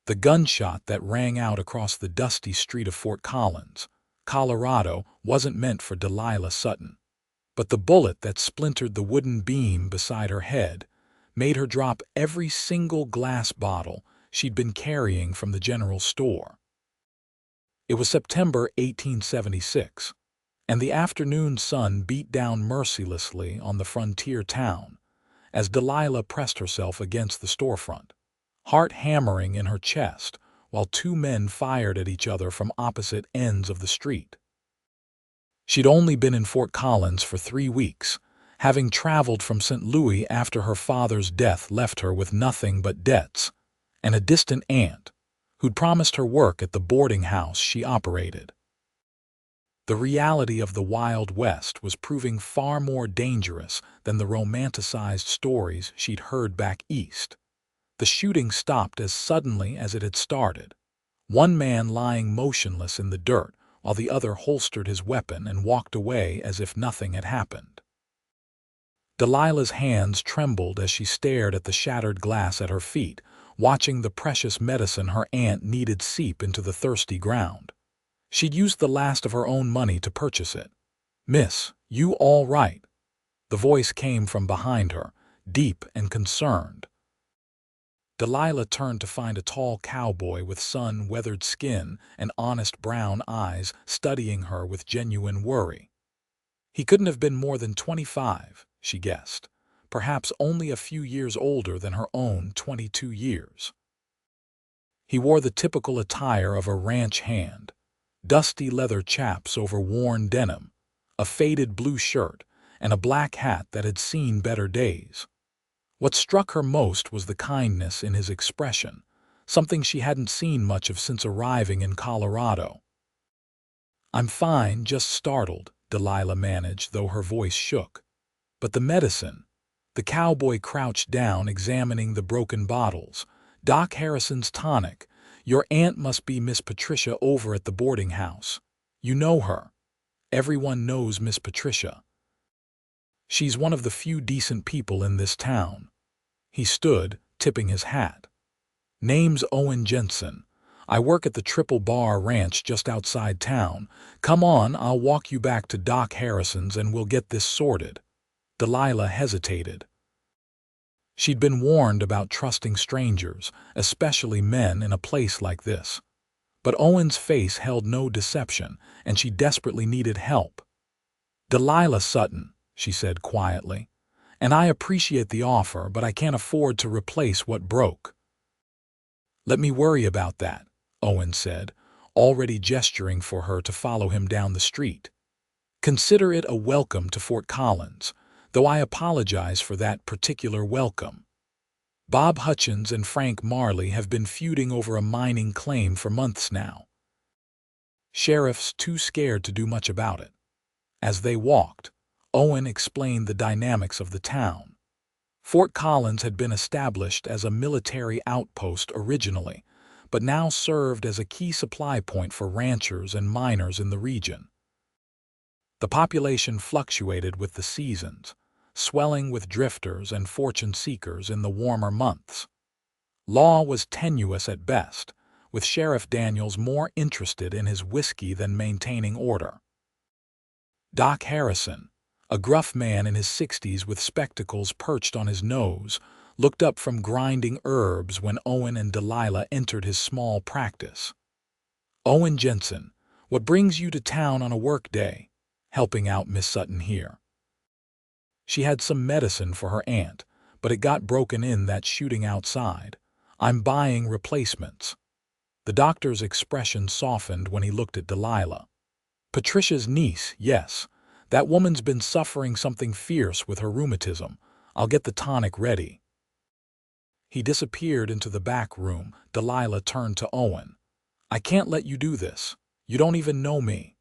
The gunshot that rang out across the dusty street of Fort Collins, Colorado, wasn't meant for Delilah Sutton. But the bullet that splintered the wooden beam beside her head made her drop every single glass bottle she'd been carrying from the general store. It was September 1876, and the afternoon sun beat down mercilessly on the frontier town as Delilah pressed herself against the storefront, heart hammering in her chest while two men fired at each other from opposite ends of the street. She'd only been in Fort Collins for 3 weeks, having traveled from St. Louis after her father's death left her with nothing but debts and a distant aunt who'd promised her work at the boarding house she operated. The reality of the Wild West was proving far more dangerous than the romanticized stories she'd heard back east. The shooting stopped as suddenly as it had started, one man lying motionless in the dirt while the other holstered his weapon and walked away as if nothing had happened. Delilah's hands trembled as she stared at the shattered glass at her feet, watching the precious medicine her aunt needed seep into the thirsty ground. She'd used the last of her own money to purchase it. "Miss, you all right?" The voice came from behind her, deep and concerned. Delilah turned to find a tall cowboy with sun-weathered skin and honest brown eyes studying her with genuine worry. He couldn't have been more than 25, she guessed, perhaps only a few years older than her own 22 years. He wore the typical attire of a ranch hand, dusty leather chaps over worn denim, a faded blue shirt, and a black hat that had seen better days. What struck her most was the kindness in his expression, something she hadn't seen much of since arriving in Colorado. "I'm fine, just startled," Delilah managed, though her voice shook. "But the medicine—" The cowboy crouched down, examining the broken bottles. "Doc Harrison's tonic. Your aunt must be Miss Patricia over at the boarding house. You know her." "Everyone knows Miss Patricia. She's one of the few decent people in this town." He stood, tipping his hat. "Name's Owen Jensen. I work at the Triple Bar Ranch just outside town. Come on, I'll walk you back to Doc Harrison's and we'll get this sorted." Delilah hesitated. She'd been warned about trusting strangers, especially men, in a place like this. But Owen's face held no deception, and she desperately needed help. "Delilah Sutton," she said quietly, "and I appreciate the offer, but I can't afford to replace what broke." "Let me worry about that," Owen said, already gesturing for her to follow him down the street. "Consider it a welcome to Fort Collins, though I apologize for that particular welcome. Bob Hutchins and Frank Marley have been feuding over a mining claim for months now. Sheriff's too scared to do much about it." As they walked, Owen explained the dynamics of the town. Fort Collins had been established as a military outpost originally, but now served as a key supply point for ranchers and miners in the region. The population fluctuated with the seasons, swelling with drifters and fortune seekers in the warmer months. Law was tenuous at best, with Sheriff Daniels more interested in his whiskey than maintaining order. Doc Harrison, a gruff man in his 60s with spectacles perched on his nose, looked up from grinding herbs when Owen and Delilah entered his small practice. "Owen Jensen, what brings you to town on a work day? Helping out Miss Sutton here." She had some medicine for her aunt, but it got broken in that shooting outside. "I'm buying replacements." The doctor's expression softened when he looked at Delilah. "Patricia's niece, yes. That woman's been suffering something fierce with her rheumatism. I'll get the tonic ready." He disappeared into the back room. Delilah turned to Owen. "I can't let you do this. You don't even know me."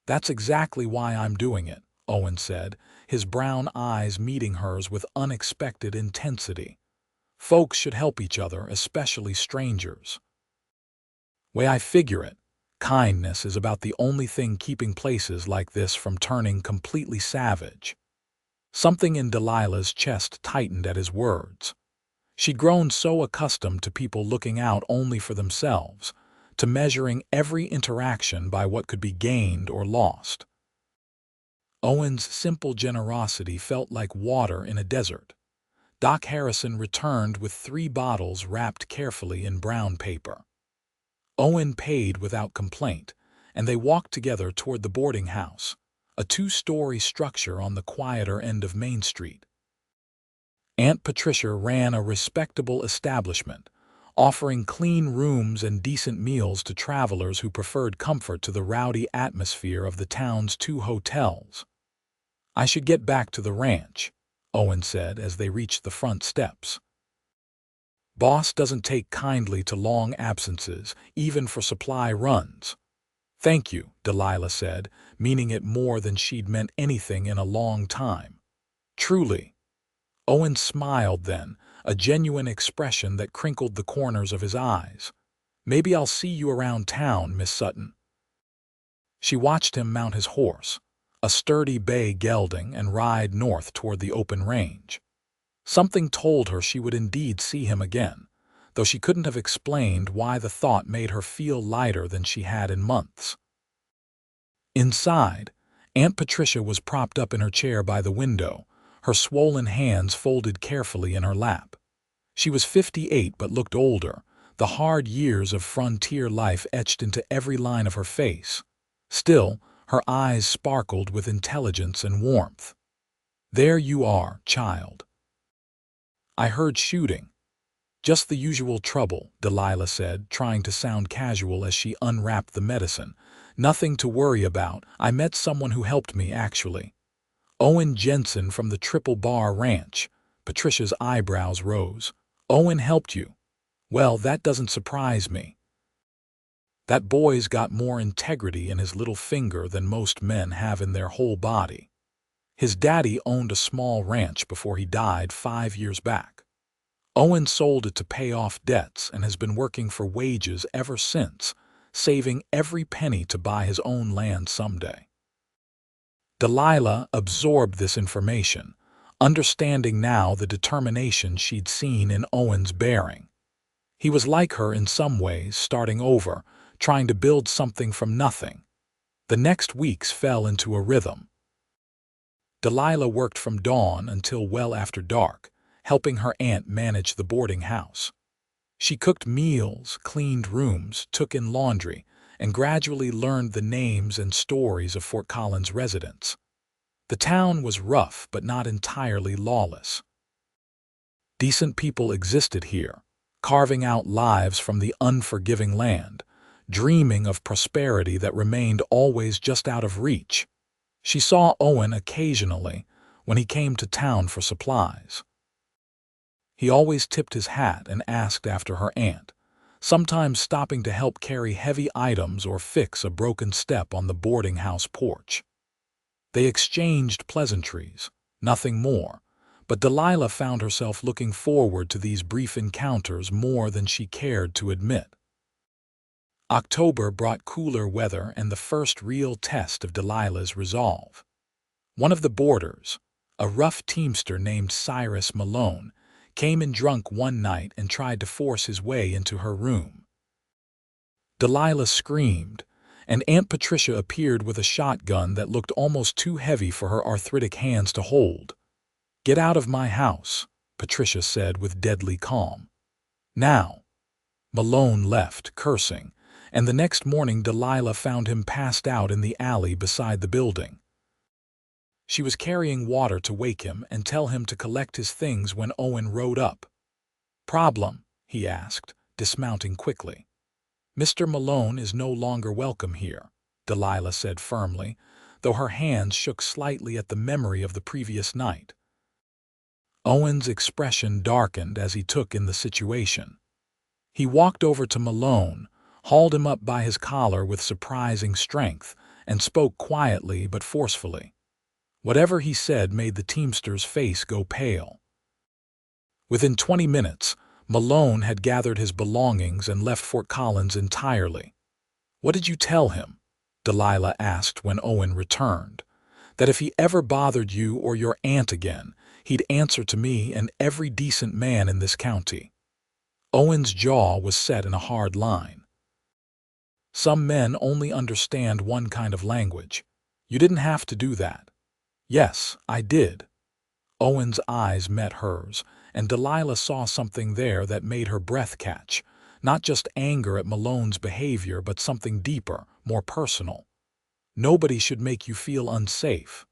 "That's exactly why I'm doing it," Owen said, his brown eyes meeting hers with unexpected intensity. "Folks should help each other, especially strangers. Way I figure it, kindness is about the only thing keeping places like this from turning completely savage." Something in Delilah's chest tightened at his words. She'd grown so accustomed to people looking out only for themselves, to measuring every interaction by what could be gained or lost. Owen's simple generosity felt like water in a desert. Doc Harrison returned with 3 bottles wrapped carefully in brown paper. Owen paid without complaint, and they walked together toward the boarding house, a 2-story structure on the quieter end of Main Street. Aunt Patricia ran a respectable establishment, offering clean rooms and decent meals to travelers who preferred comfort to the rowdy atmosphere of the town's 2 hotels. "I should get back to the ranch," Owen said as they reached the front steps. "Boss doesn't take kindly to long absences, even for supply runs." "Thank you," Delilah said, meaning it more than she'd meant anything in a long time. "Truly." Owen smiled then, a genuine expression that crinkled the corners of his eyes. "Maybe I'll see you around town, Miss Sutton." She watched him mount his horse, a sturdy bay gelding, and ride north toward the open range. Something told her she would indeed see him again, though she couldn't have explained why the thought made her feel lighter than she had in months. Inside, Aunt Patricia was propped up in her chair by the window, her swollen hands folded carefully in her lap. She was 58 but looked older, the hard years of frontier life etched into every line of her face. Still, her eyes sparkled with intelligence and warmth. "There you are, child. I heard shooting." "Just the usual trouble," Delilah said, trying to sound casual as she unwrapped the medicine. "Nothing to worry about. I met someone who helped me, actually." "Owen Jensen from the Triple Bar Ranch." Patricia's eyebrows rose. "Owen helped you? Well, that doesn't surprise me. That boy's got more integrity in his little finger than most men have in their whole body. His daddy owned a small ranch before he died 5 years back. Owen sold it to pay off debts and has been working for wages ever since, saving every penny to buy his own land someday." Delilah absorbed this information, understanding now the determination she'd seen in Owen's bearing. He was like her in some ways, starting over, trying to build something from nothing. The next weeks fell into a rhythm. Delilah worked from dawn until well after dark, helping her aunt manage the boarding house. She cooked meals, cleaned rooms, took in laundry, and gradually learned the names and stories of Fort Collins residents. The town was rough but not entirely lawless. Decent people existed here, carving out lives from the unforgiving land, dreaming of prosperity that remained always just out of reach. She saw Owen occasionally when he came to town for supplies. He always tipped his hat and asked after her aunt, sometimes stopping to help carry heavy items or fix a broken step on the boarding house porch. They exchanged pleasantries, nothing more, but Delilah found herself looking forward to these brief encounters more than she cared to admit. October brought cooler weather and the first real test of Delilah's resolve. One of the boarders, a rough teamster named Cyrus Malone, came in drunk one night and tried to force his way into her room. Delilah screamed, and Aunt Patricia appeared with a shotgun that looked almost too heavy for her arthritic hands to hold. "Get out of my house," Patricia said with deadly calm. "Now." Malone left, cursing, and the next morning Delilah found him passed out in the alley beside the building. She was carrying water to wake him and tell him to collect his things when Owen rode up. "Problem?" he asked, dismounting quickly. "Mr. Malone is no longer welcome here," Delilah said firmly, though her hands shook slightly at the memory of the previous night. Owen's expression darkened as he took in the situation. He walked over to Malone, hauled him up by his collar with surprising strength, and spoke quietly but forcefully. Whatever he said made the teamster's face go pale. Within 20 minutes, Malone had gathered his belongings and left Fort Collins entirely. "What did you tell him?" Delilah asked when Owen returned. "That if he ever bothered you or your aunt again, He'd answer to me and every decent man in this county." Owen's jaw was set in a hard line. "Some men only understand one kind of language. You didn't have to do that." "Yes, I did." Owen's eyes met hers, and Delilah saw something there that made her breath catch. Not just anger at Malone's behavior, but something deeper, more personal. "Nobody should make you feel unsafe."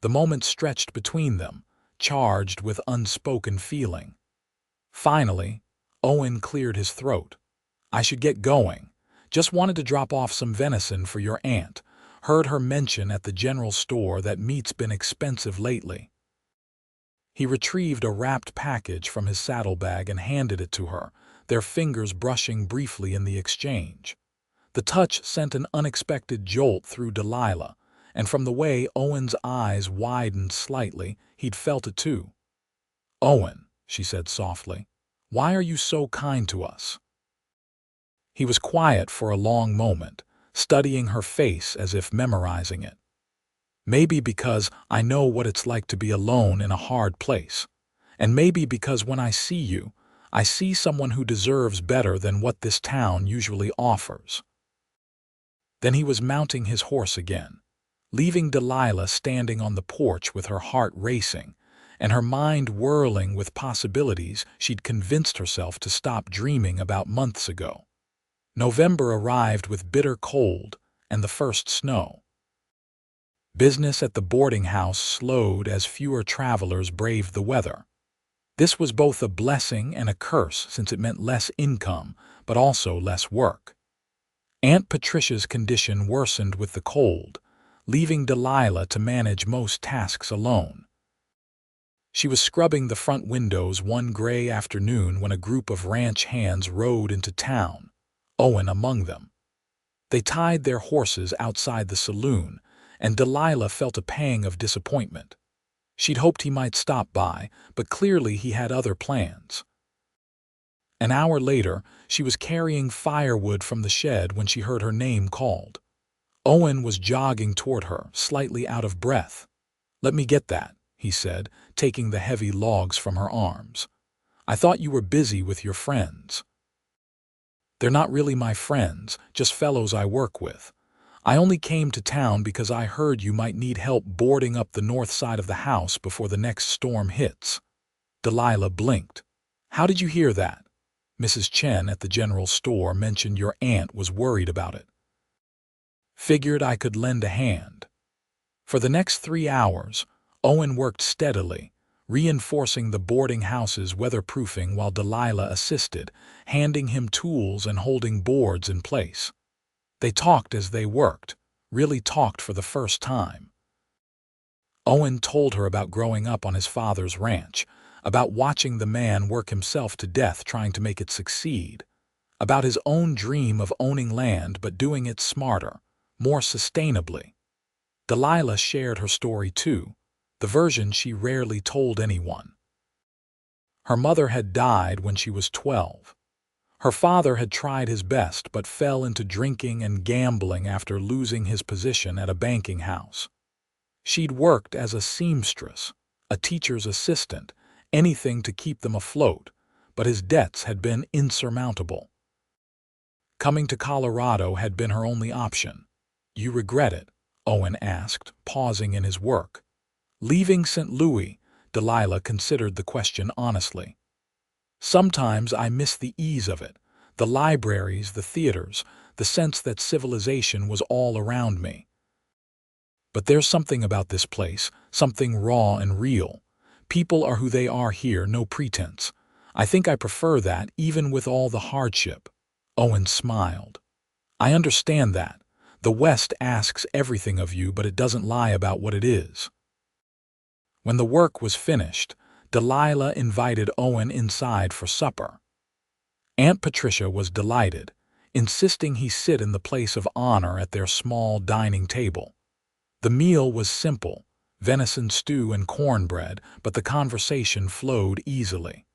The moment stretched between them, charged with unspoken feeling. Finally, Owen cleared his throat. "I should get going. Just wanted to drop off some venison for your aunt. Heard her mention at the general store that meat's been expensive lately." He retrieved a wrapped package from his saddlebag and handed it to her, their fingers brushing briefly in the exchange. The touch sent an unexpected jolt through Delilah, and from the way Owen's eyes widened slightly, he'd felt it too. "Owen," she said softly, "why are you so kind to us?" He was quiet for a long moment, studying her face as if memorizing it. "Maybe because I know what it's like to be alone in a hard place. And maybe because when I see you, I see someone who deserves better than what this town usually offers." Then he was mounting his horse again, leaving Delilah standing on the porch with her heart racing, and her mind whirling with possibilities she'd convinced herself to stop dreaming about months ago. November arrived with bitter cold and the first snow. Business at the boarding house slowed as fewer travelers braved the weather. This was both a blessing and a curse, since it meant less income, but also less work. Aunt Patricia's condition worsened with the cold, leaving Delilah to manage most tasks alone. She was scrubbing the front windows one gray afternoon when a group of ranch hands rode into town, Owen among them. They tied their horses outside the saloon, and Delilah felt a pang of disappointment. She'd hoped he might stop by, but clearly he had other plans. An hour later, she was carrying firewood from the shed when she heard her name called. Owen was jogging toward her, slightly out of breath. "Let me get that," he said, taking the heavy logs from her arms. "I thought you were busy with your friends." "They're not really my friends, just fellows I work with. I only came to town because I heard you might need help boarding up the north side of the house before the next storm hits." Delilah blinked. "How did you hear that?" "Mrs. Chen at the general store mentioned your aunt was worried about it. Figured I could lend a hand." For the next 3 hours, Owen worked steadily, reinforcing the boarding house's weatherproofing while Delilah assisted, handing him tools and holding boards in place. They talked as they worked, really talked for the first time. Owen told her about growing up on his father's ranch, about watching the man work himself to death trying to make it succeed, about his own dream of owning land but doing it smarter, more sustainably. Delilah shared her story too, the version she rarely told anyone. Her mother had died when she was 12. Her father had tried his best but fell into drinking and gambling after losing his position at a banking house. She'd worked as a seamstress, a teacher's assistant, anything to keep them afloat, but his debts had been insurmountable. Coming to Colorado had been her only option. "You regret it?" Owen asked, pausing in his work. "Leaving St. Louis," Delilah considered the question honestly. "Sometimes I miss the ease of it, the libraries, the theaters, the sense that civilization was all around me. But there's something about this place, something raw and real. People are who they are here, no pretense. I think I prefer that, even with all the hardship." Owen smiled. "I understand that. The West asks everything of you, but it doesn't lie about what it is." When the work was finished, Delilah invited Owen inside for supper. Aunt Patricia was delighted, insisting he sit in the place of honor at their small dining table. The meal was simple, venison stew and cornbread, but the conversation flowed easily.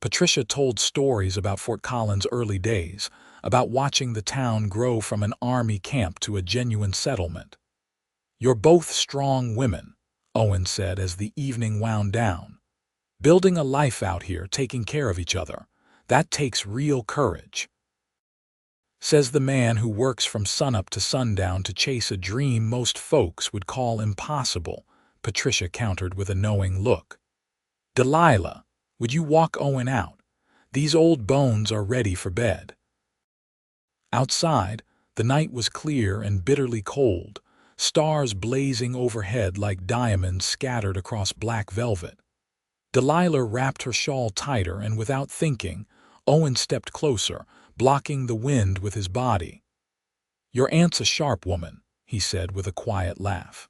Patricia told stories about Fort Collins' early days, about watching the town grow from an army camp to a genuine settlement. "You're both strong women," Owen said as the evening wound down. "Building a life out here, taking care of each other. That takes real courage." Says the man who works from sunup to sundown to chase a dream most folks would call impossible, Patricia countered with a knowing look. "Delilah, would you walk Owen out? These old bones are ready for bed." Outside, the night was clear and bitterly cold, stars blazing overhead like diamonds scattered across black velvet. Delilah wrapped her shawl tighter, and without thinking, Owen stepped closer, blocking the wind with his body. "Your aunt's a sharp woman," he said with a quiet laugh.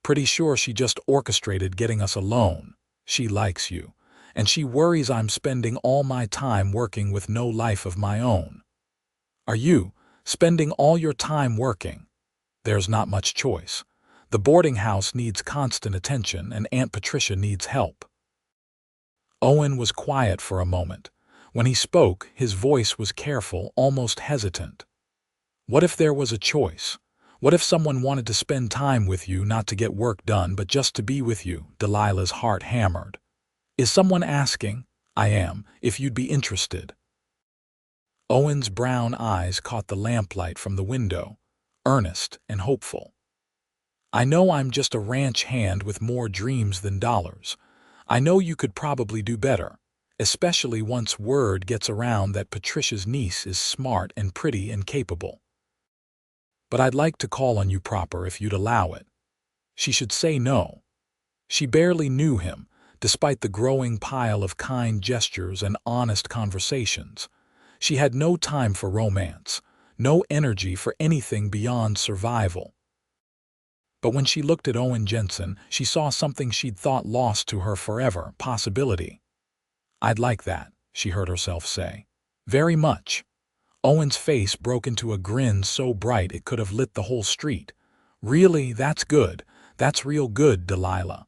"Pretty sure she just orchestrated getting us alone. She likes you, and she worries I'm spending all my time working with no life of my own." "Are you spending all your time working?" "There's not much choice. The boarding house needs constant attention, and Aunt Patricia needs help." Owen was quiet for a moment. When he spoke, his voice was careful, almost hesitant. "What if there was a choice? What if someone wanted to spend time with you, not to get work done, but just to be with you?" Delilah's heart hammered. "Is someone asking?" "I am, if you'd be interested." Owen's brown eyes caught the lamplight from the window, earnest and hopeful. "I know I'm just a ranch hand with more dreams than dollars. I know you could probably do better, especially once word gets around that Patricia's niece is smart and pretty and capable. But I'd like to call on you proper if you'd allow it." She should say no. She barely knew him, despite the growing pile of kind gestures and honest conversations. She had no time for romance, no energy for anything beyond survival. But when she looked at Owen Jensen, she saw something she'd thought lost to her forever: possibility. "I'd like that," she heard herself say. "Very much." Owen's face broke into a grin so bright it could have lit the whole street. "Really, that's good. That's real good, Delilah."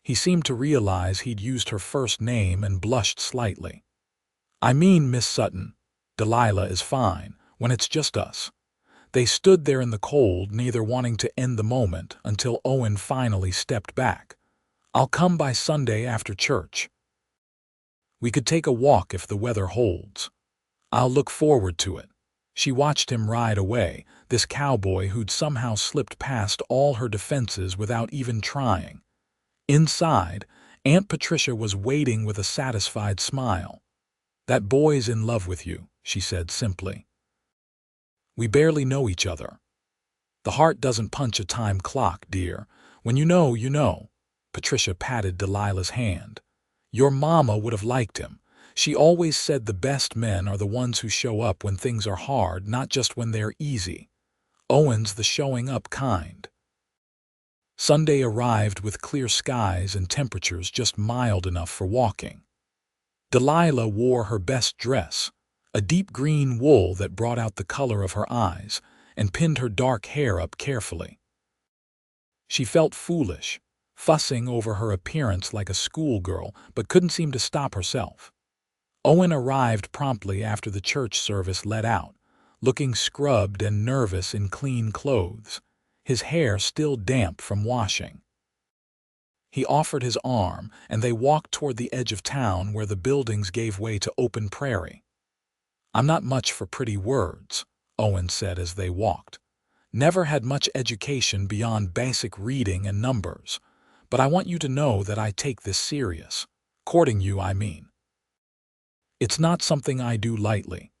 He seemed to realize he'd used her first name and blushed slightly. "I mean, Miss Sutton, Delilah is fine, when it's just us." They stood there in the cold, neither wanting to end the moment, until Owen finally stepped back. "I'll come by Sunday after church. We could take a walk if the weather holds." "I'll look forward to it." She watched him ride away, this cowboy who'd somehow slipped past all her defenses without even trying. Inside, Aunt Patricia was waiting with a satisfied smile. "That boy's in love with you," she said simply. "We barely know each other." "The heart doesn't punch a time clock, dear. When you know, you know." Patricia patted Delilah's hand. "Your mama would have liked him. She always said the best men are the ones who show up when things are hard, not just when they're easy. Owen's the showing up kind." Sunday arrived with clear skies and temperatures just mild enough for walking. Delilah wore her best dress, a deep green wool that brought out the color of her eyes, and pinned her dark hair up carefully. She felt foolish, fussing over her appearance like a schoolgirl, but couldn't seem to stop herself. Owen arrived promptly after the church service let out, looking scrubbed and nervous in clean clothes, his hair still damp from washing. He offered his arm, and they walked toward the edge of town where the buildings gave way to open prairie. "I'm not much for pretty words," Owen said as they walked. "Never had much education beyond basic reading and numbers, but I want you to know that I take this serious. Courting you, I mean. It's not something I do lightly."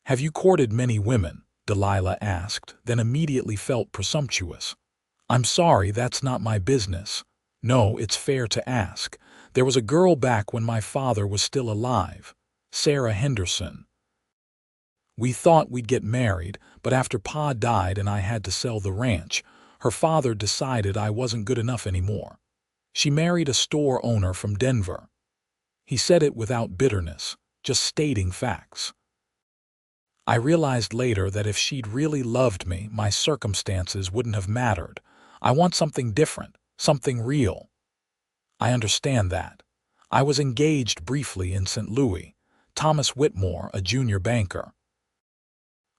"Have you courted many women?" Delilah asked, then immediately felt presumptuous. "I'm sorry, that's not my business." "No, it's fair to ask. There was a girl back when my father was still alive, Sarah Henderson. We thought we'd get married, but after Pa died and I had to sell the ranch, her father decided I wasn't good enough anymore. She married a store owner from Denver." He said it without bitterness, just stating facts. "I realized later that if she'd really loved me, my circumstances wouldn't have mattered. I want something different, something real." "I understand that. I was engaged briefly in St. Louis, Thomas Whitmore, a junior banker.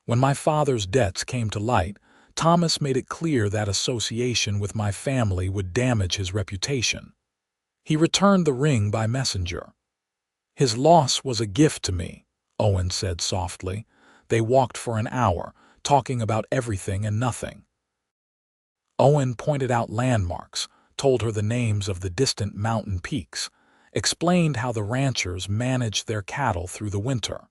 When my father's debts came to light, Thomas made it clear that association with my family would damage his reputation. He returned the ring by messenger. His loss was a gift to me, Owen said softly. They walked for an hour, talking about everything and nothing. Owen pointed out landmarks, told her the names of the distant mountain peaks, explained how the ranchers managed their cattle through the winter.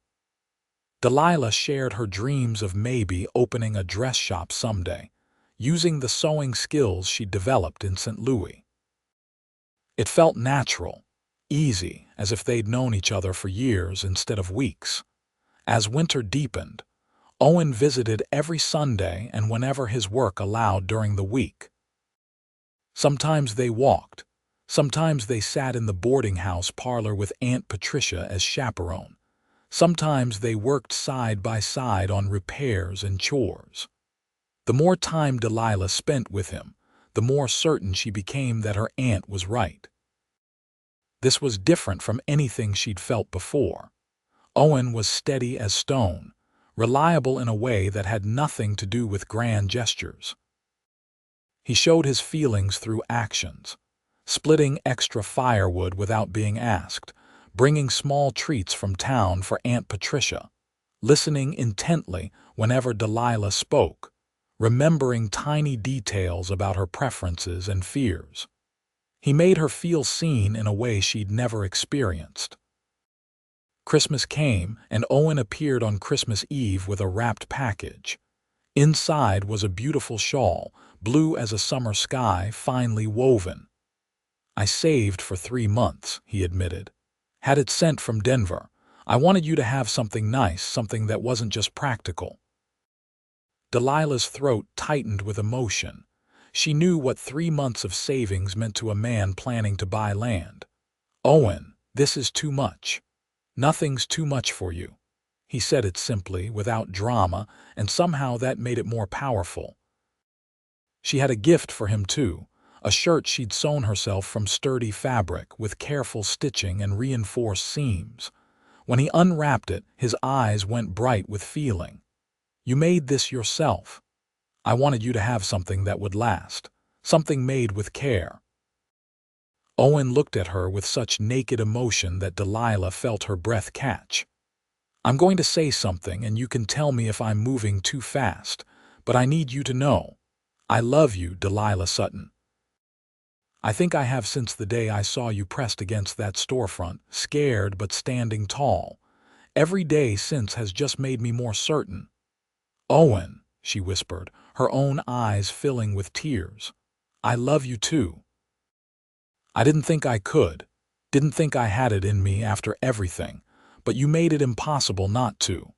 Delilah shared her dreams of maybe opening a dress shop someday, using the sewing skills she'd developed in St. Louis. It felt natural, easy, as if they'd known each other for years instead of weeks. As winter deepened, Owen visited every Sunday and whenever his work allowed during the week. Sometimes they walked, sometimes they sat in the boarding house parlor with Aunt Patricia as chaperone. Sometimes they worked side by side on repairs and chores. The more time Delilah spent with him, the more certain she became that her aunt was right. This was different from anything she'd felt before. Owen was steady as stone, reliable in a way that had nothing to do with grand gestures. He showed his feelings through actions, splitting extra firewood without being asked, bringing small treats from town for Aunt Patricia, listening intently whenever Delilah spoke, remembering tiny details about her preferences and fears. He made her feel seen in a way she'd never experienced. Christmas came, and Owen appeared on Christmas Eve with a wrapped package. Inside was a beautiful shawl, blue as a summer sky, finely woven. "I saved for 3 months," he admitted. "Had it sent from Denver. I wanted you to have something nice, something that wasn't just practical." Delilah's throat tightened with emotion. She knew what 3 months of savings meant to a man planning to buy land. "Owen, this is too much." "Nothing's too much for you." He said it simply, without drama, and somehow that made it more powerful. She had a gift for him too, a shirt she'd sewn herself from sturdy fabric with careful stitching and reinforced seams. When he unwrapped it, his eyes went bright with feeling. "You made this yourself. I wanted you to have something that would last, something made with care." Owen looked at her with such naked emotion that Delilah felt her breath catch. "I'm going to say something and you can tell me if I'm moving too fast, but I need you to know. I love you, Delilah Sutton. I think I have since the day I saw you pressed against that storefront, scared but standing tall. Every day since has just made me more certain." "Owen," she whispered, her own eyes filling with tears. "I love you too. I didn't think I could, didn't think I had it in me after everything, but you made it impossible not to."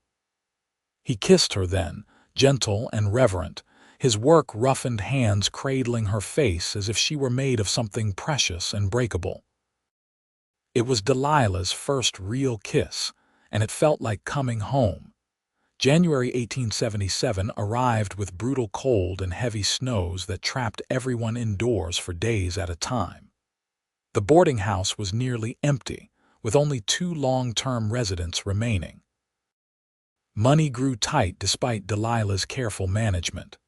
He kissed her then, gentle and reverent, his work-roughened hands cradling her face as if she were made of something precious and breakable. It was Delilah's first real kiss, and it felt like coming home. January 1877 arrived with brutal cold and heavy snows that trapped everyone indoors for days at a time. The boarding house was nearly empty, with only 2 long-term residents remaining. Money grew tight despite Delilah's careful management.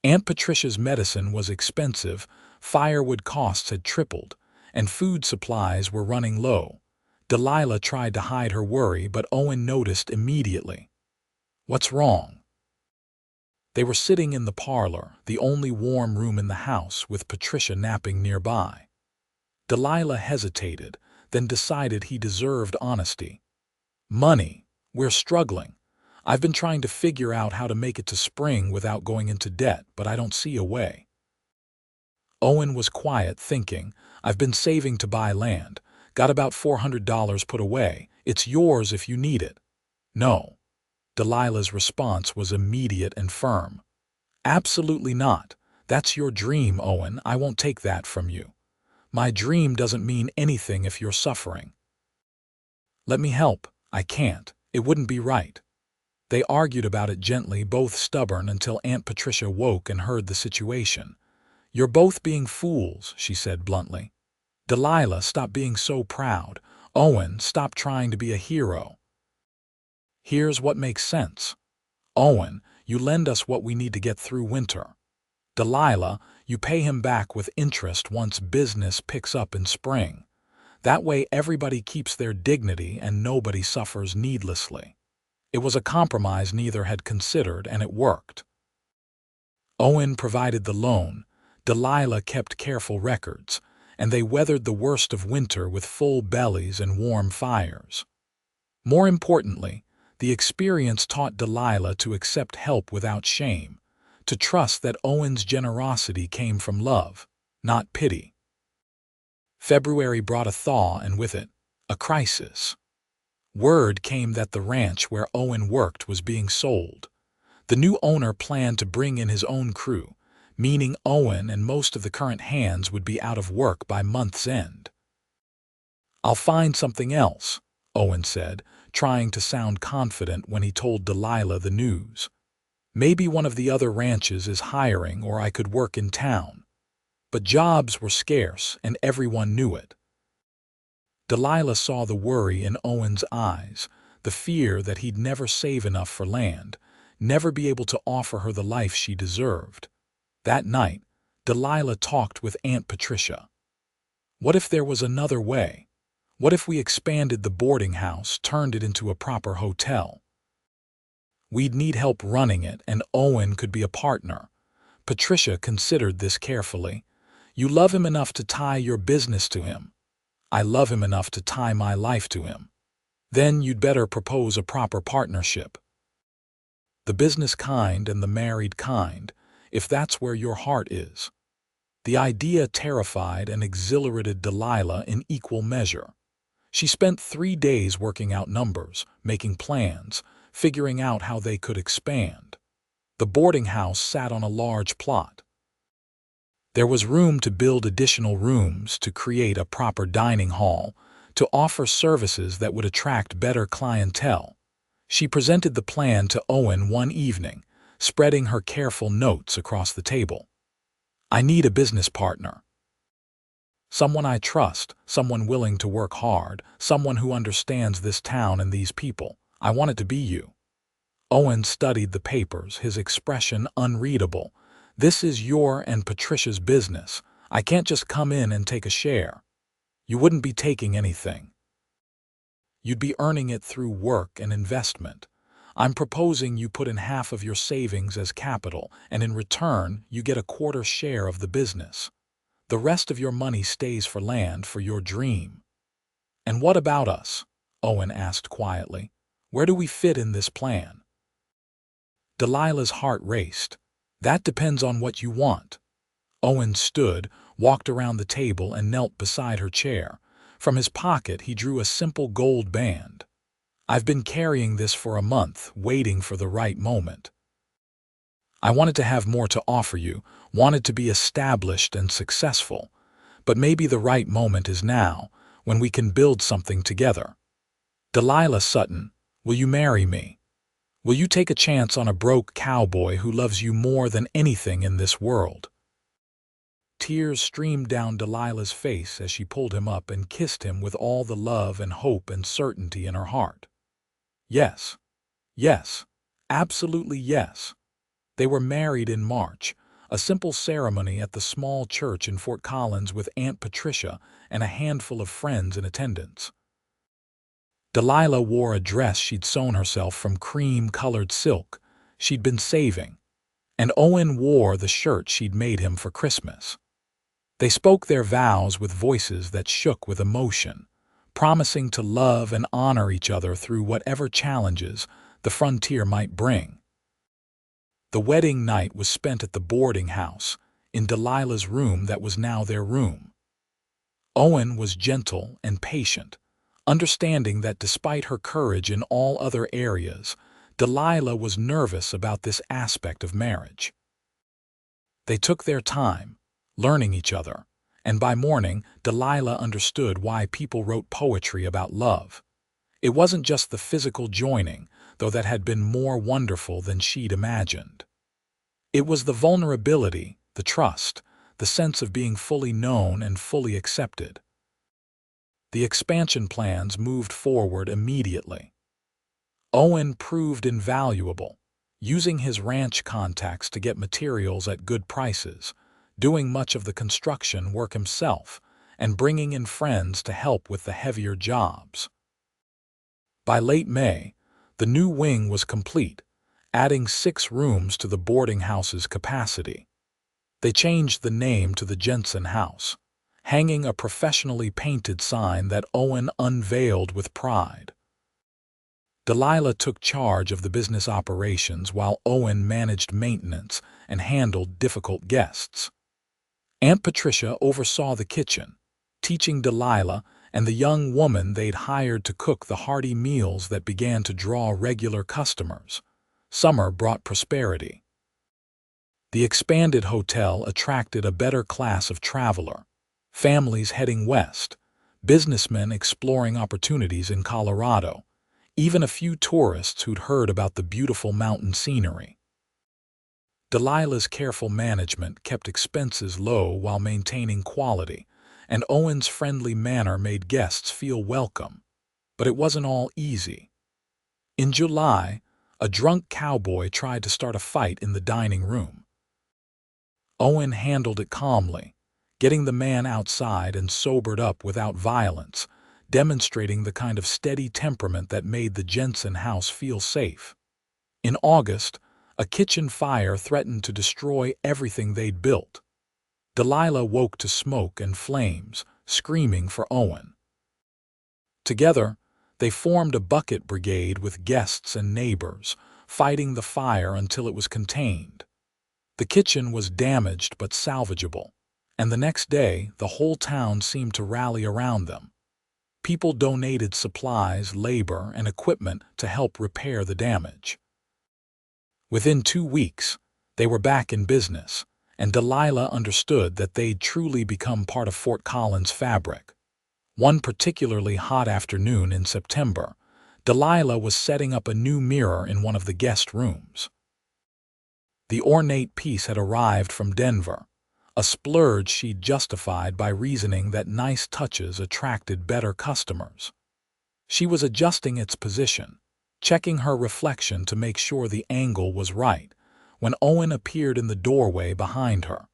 Aunt Patricia's medicine was expensive, firewood costs had tripled, and food supplies were running low. Delilah tried to hide her worry, but Owen noticed immediately. "What's wrong?" They were sitting in the parlor, the only warm room in the house, with Patricia napping nearby. Delilah hesitated, then decided he deserved honesty. "Money. We're struggling. I've been trying to figure out how to make it to spring without going into debt, but I don't see a way." Owen was quiet, thinking. "I've been saving to buy land. Got about $400 put away. It's yours if you need it." "No." Delilah's response was immediate and firm. "Absolutely not. That's your dream, Owen. I won't take that from you. My dream doesn't mean anything if you're suffering." "Let me help." "I can't. It wouldn't be right." They argued about it gently, both stubborn, until Aunt Patricia woke and heard the situation. "You're both being fools," she said bluntly. "Delilah, stop being so proud. Owen, stop trying to be a hero. Here's what makes sense. Owen, You lend us what we need to get through winter. Delilah, you pay him back with interest once business picks up in spring. That way everybody keeps their dignity and nobody suffers needlessly. It was a compromise neither had considered, and it worked. Owen provided the loan, Delilah kept careful records, and they weathered the worst of winter with full bellies and warm fires. More importantly, the experience taught Delilah to accept help without shame, to trust that Owen's generosity came from love, not pity. February brought a thaw and with it, a crisis. Word came that the ranch where Owen worked was being sold. The new owner planned to bring in his own crew, meaning Owen and most of the current hands would be out of work by month's end. "I'll find something else," Owen said, trying to sound confident when he told Delilah the news. "Maybe one of the other ranches is hiring or I could work in town." But jobs were scarce and everyone knew it. Delilah saw the worry in Owen's eyes, the fear that he'd never save enough for land, never be able to offer her the life she deserved. That night, Delilah talked with Aunt Patricia. What if there was another way? What if we expanded the boarding house, turned it into a proper hotel? We'd need help running it, and Owen could be a partner. Patricia considered this carefully. "You love him enough to tie your business to him. I love him enough to tie my life to him. Then you'd better propose a proper partnership. The business kind and the married kind, if that's where your heart is." The idea terrified and exhilarated Delilah in equal measure. She spent 3 days working out numbers, making plans, figuring out how they could expand. The boarding house sat on a large plot. There was room to build additional rooms, to create a proper dining hall, to offer services that would attract better clientele. She presented the plan to Owen one evening, spreading her careful notes across the table. "I need a business partner. Someone I trust, someone willing to work hard, someone who understands this town and these people. I want it to be you." Owen studied the papers, his expression unreadable. "This is your and Patricia's business. I can't just come in and take a share." "You wouldn't be taking anything. You'd be earning it through work and investment. I'm proposing you put in half of your savings as capital, and in return, you get a quarter share of the business. The rest of your money stays for land, for your dream." "And what about us?" Owen asked quietly. "Where do we fit in this plan?" Delilah's heart raced. "That depends on what you want." Owen stood, walked around the table, and knelt beside her chair. From his pocket he drew a simple gold band. "I've been carrying this for a month, waiting for the right moment. I wanted to have more to offer you, wanted to be established and successful. But maybe the right moment is now, when we can build something together. Delilah Sutton, will you marry me? Will you take a chance on a broke cowboy who loves you more than anything in this world?" Tears streamed down Delilah's face as she pulled him up and kissed him with all the love and hope and certainty in her heart. Yes, yes, absolutely yes. They were married in March, a simple ceremony at the small church in Fort Collins with Aunt Patricia and a handful of friends in attendance. Delilah wore a dress she'd sewn herself from cream-colored silk she'd been saving, and Owen wore the shirt she'd made him for Christmas. They spoke their vows with voices that shook with emotion, promising to love and honor each other through whatever challenges the frontier might bring. The wedding night was spent at the boarding house, in Delilah's room that was now their room. Owen was gentle and patient, understanding that despite her courage in all other areas, Delilah was nervous about this aspect of marriage. They took their time, learning each other, and by morning, Delilah understood why people wrote poetry about love. It wasn't just the physical joining, though that had been more wonderful than she'd imagined. It was the vulnerability, the trust, the sense of being fully known and fully accepted. The expansion plans moved forward immediately. Owen proved invaluable. using his ranch contacts to get materials at good prices, doing much of the construction work himself, and bringing in friends to help with the heavier jobs. By late May, the new wing was complete, adding 6 rooms to the boarding house's capacity. They changed the name to the Jensen House, hanging a professionally painted sign that Owen unveiled with pride. Delilah took charge of the business operations while Owen managed maintenance and handled difficult guests. Aunt Patricia oversaw the kitchen, teaching Delilah and the young woman they'd hired to cook the hearty meals that began to draw regular customers. Summer brought prosperity. The expanded hotel attracted a better class of traveler, families heading west, businessmen exploring opportunities in Colorado, even a few tourists who'd heard about the beautiful mountain scenery. Delilah's careful management kept expenses low while maintaining quality, and Owen's friendly manner made guests feel welcome. But it wasn't all easy. In July, a drunk cowboy tried to start a fight in the dining room. Owen handled it calmly, getting the man outside and sobered up without violence, demonstrating the kind of steady temperament that made the Jensen house feel safe. In August, a kitchen fire threatened to destroy everything they'd built. Delilah woke to smoke and flames, screaming for Owen. Together, they formed a bucket brigade with guests and neighbors, fighting the fire until it was contained. The kitchen was damaged but salvageable, and the next day the whole town seemed to rally around them. People donated supplies, labor, and equipment to help repair the damage. Within 2 weeks, they were back in business, and Delilah understood that they'd truly become part of Fort Collins' fabric. One particularly hot afternoon in September, Delilah was setting up a new mirror in one of the guest rooms. The ornate piece had arrived from Denver, a splurge she'd justified by reasoning that nice touches attracted better customers. She was adjusting its position, checking her reflection to make sure the angle was right, when Owen appeared in the doorway behind her.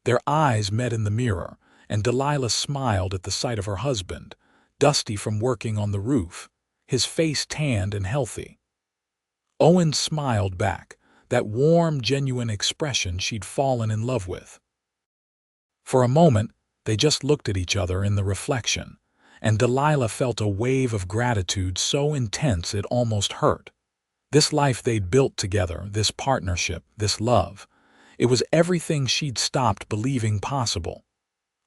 Their eyes met in the mirror, and Delilah smiled at the sight of her husband, dusty from working on the roof, his face tanned and healthy. Owen smiled back, that warm, genuine expression she'd fallen in love with. For a moment, they just looked at each other in the reflection, and Delilah felt a wave of gratitude so intense it almost hurt. This life they'd built together, this partnership, this love, it was everything she'd stopped believing possible.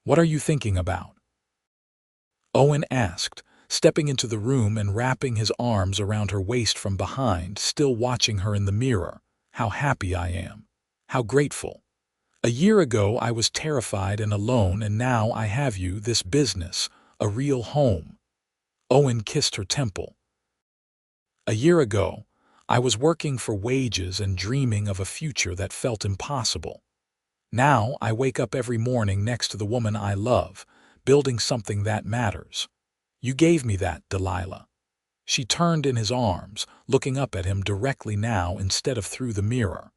"What are you thinking about?" Owen asked, stepping into the room and wrapping his arms around her waist from behind, still watching her in the mirror. "How happy I am. How grateful. A year ago I was terrified and alone, and now I have you, this business, a real home." Owen kissed her temple. "A year ago, I was working for wages and dreaming of a future that felt impossible. Now I wake up every morning next to the woman I love, building something that matters. You gave me that, Delilah." She turned in his arms, looking up at him directly now instead of through the mirror.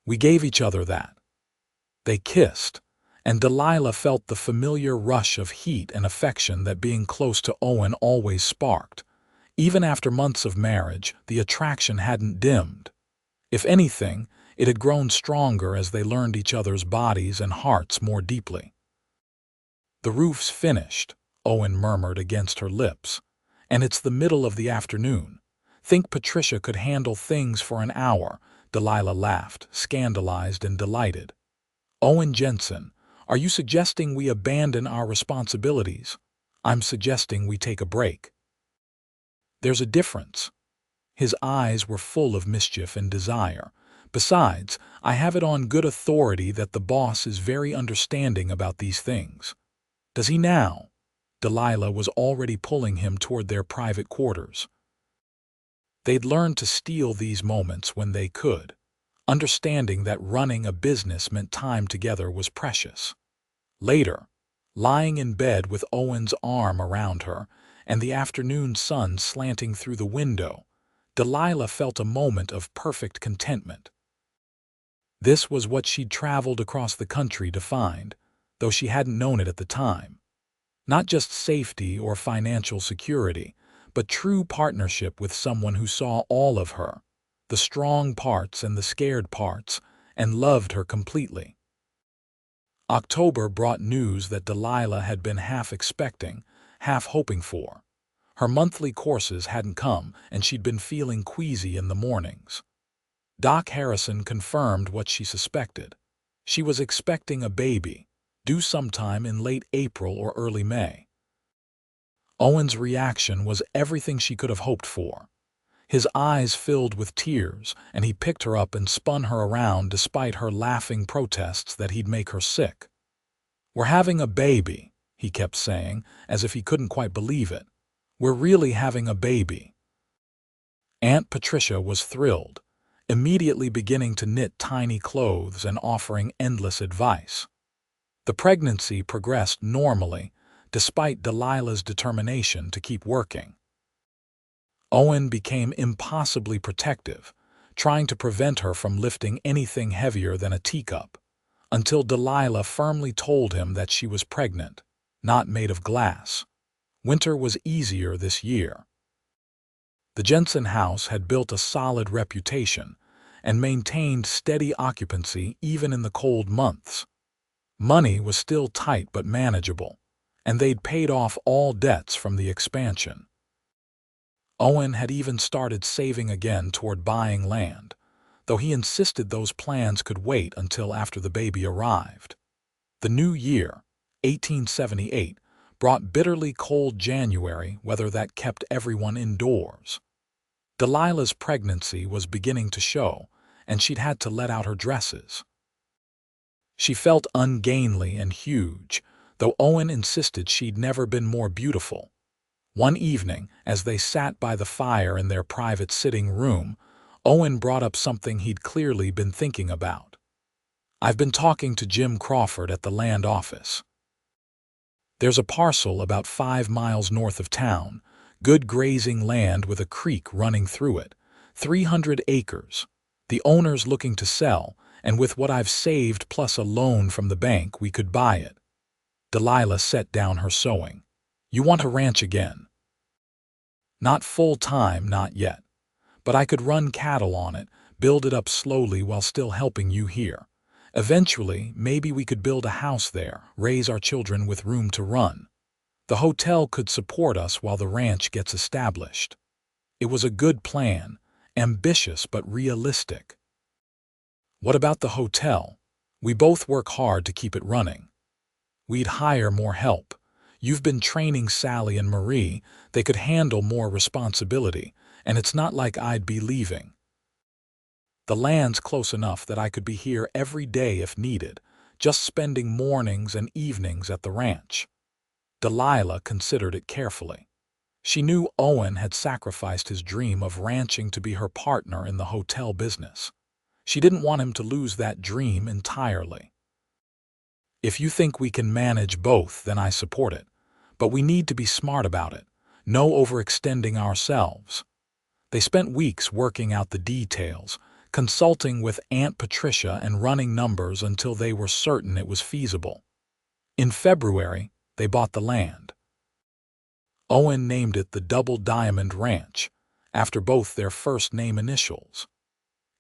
"We gave each other that." They kissed, and Delilah felt the familiar rush of heat and affection that being close to Owen always sparked. Even after months of marriage, the attraction hadn't dimmed. If anything, it had grown stronger as they learned each other's bodies and hearts more deeply. "The roof's finished," Owen murmured against her lips. "And it's the middle of the afternoon. Think Patricia could handle things for an hour." Delilah laughed, scandalized and delighted. "Owen Jensen, are you suggesting we abandon our responsibilities?" "I'm suggesting we take a break." "There's a difference." His eyes were full of mischief and desire. "Besides, I have it on good authority that the boss is very understanding about these things." "Does he now?" Delilah was already pulling him toward their private quarters. They'd learned to steal these moments when they could, understanding that running a business meant time together was precious. Later, lying in bed with Owen's arm around her and the afternoon sun slanting through the window, Delilah felt a moment of perfect contentment. This was what she'd traveled across the country to find, though she hadn't known it at the time. Not just safety or financial security, but true partnership with someone who saw all of her, the strong parts and the scared parts, and loved her completely. October brought news that Delilah had been half expecting, half hoping for. Her monthly courses hadn't come, and she'd been feeling queasy in the mornings. Doc Harrison confirmed what she suspected. She was expecting a baby, due sometime in late April or early May. Owen's reaction was everything she could have hoped for. His eyes filled with tears, and he picked her up and spun her around despite her laughing protests that he'd make her sick. "We're having a baby," he kept saying, as if he couldn't quite believe it. "We're really having a baby." Aunt Patricia was thrilled, immediately beginning to knit tiny clothes and offering endless advice. The pregnancy progressed normally, despite Delilah's determination to keep working. Owen became impossibly protective, trying to prevent her from lifting anything heavier than a teacup, until Delilah firmly told him that she was pregnant, not made of glass. Winter was easier this year. The Jensen house had built a solid reputation and maintained steady occupancy even in the cold months. Money was still tight but manageable, and they'd paid off all debts from the expansion. Owen had even started saving again toward buying land, though he insisted those plans could wait until after the baby arrived. The new year, 1878, brought bitterly cold January weather that kept everyone indoors. Delilah's pregnancy was beginning to show, and she'd had to let out her dresses. She felt ungainly and huge, though Owen insisted she'd never been more beautiful. One evening, as they sat by the fire in their private sitting room, Owen brought up something he'd clearly been thinking about. "I've been talking to Jim Crawford at the land office. There's a parcel about 5 miles north of town, good grazing land with a creek running through it, 300 acres. The owner's looking to sell, and with what I've saved plus a loan from the bank, we could buy it." Delilah set down her sewing. "You want a ranch again?" "Not full-time, not yet. But I could run cattle on it, build it up slowly while still helping you here. Eventually, maybe we could build a house there, raise our children with room to run. The hotel could support us while the ranch gets established." It was a good plan, ambitious but realistic. "What about the hotel? We both work hard to keep it running. We'd hire more help. You've been training Sally and Marie, they could handle more responsibility, and it's not like I'd be leaving. The land's close enough that I could be here every day if needed, just spending mornings and evenings at the ranch." Delilah considered it carefully. She knew Owen had sacrificed his dream of ranching to be her partner in the hotel business. She didn't want him to lose that dream entirely. "If you think we can manage both, then I support it. But we need to be smart about it, no overextending ourselves." They spent weeks working out the details, consulting with Aunt Patricia and running numbers until they were certain it was feasible. In February, they bought the land. Owen named it the Double Diamond Ranch, after both their first name initials.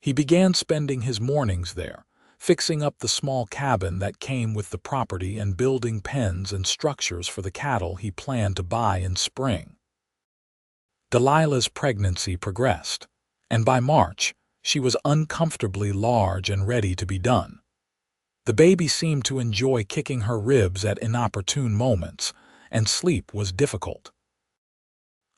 He began spending his mornings there, fixing up the small cabin that came with the property and building pens and structures for the cattle he planned to buy in spring. Delilah's pregnancy progressed, and by March, she was uncomfortably large and ready to be done. The baby seemed to enjoy kicking her ribs at inopportune moments, and sleep was difficult.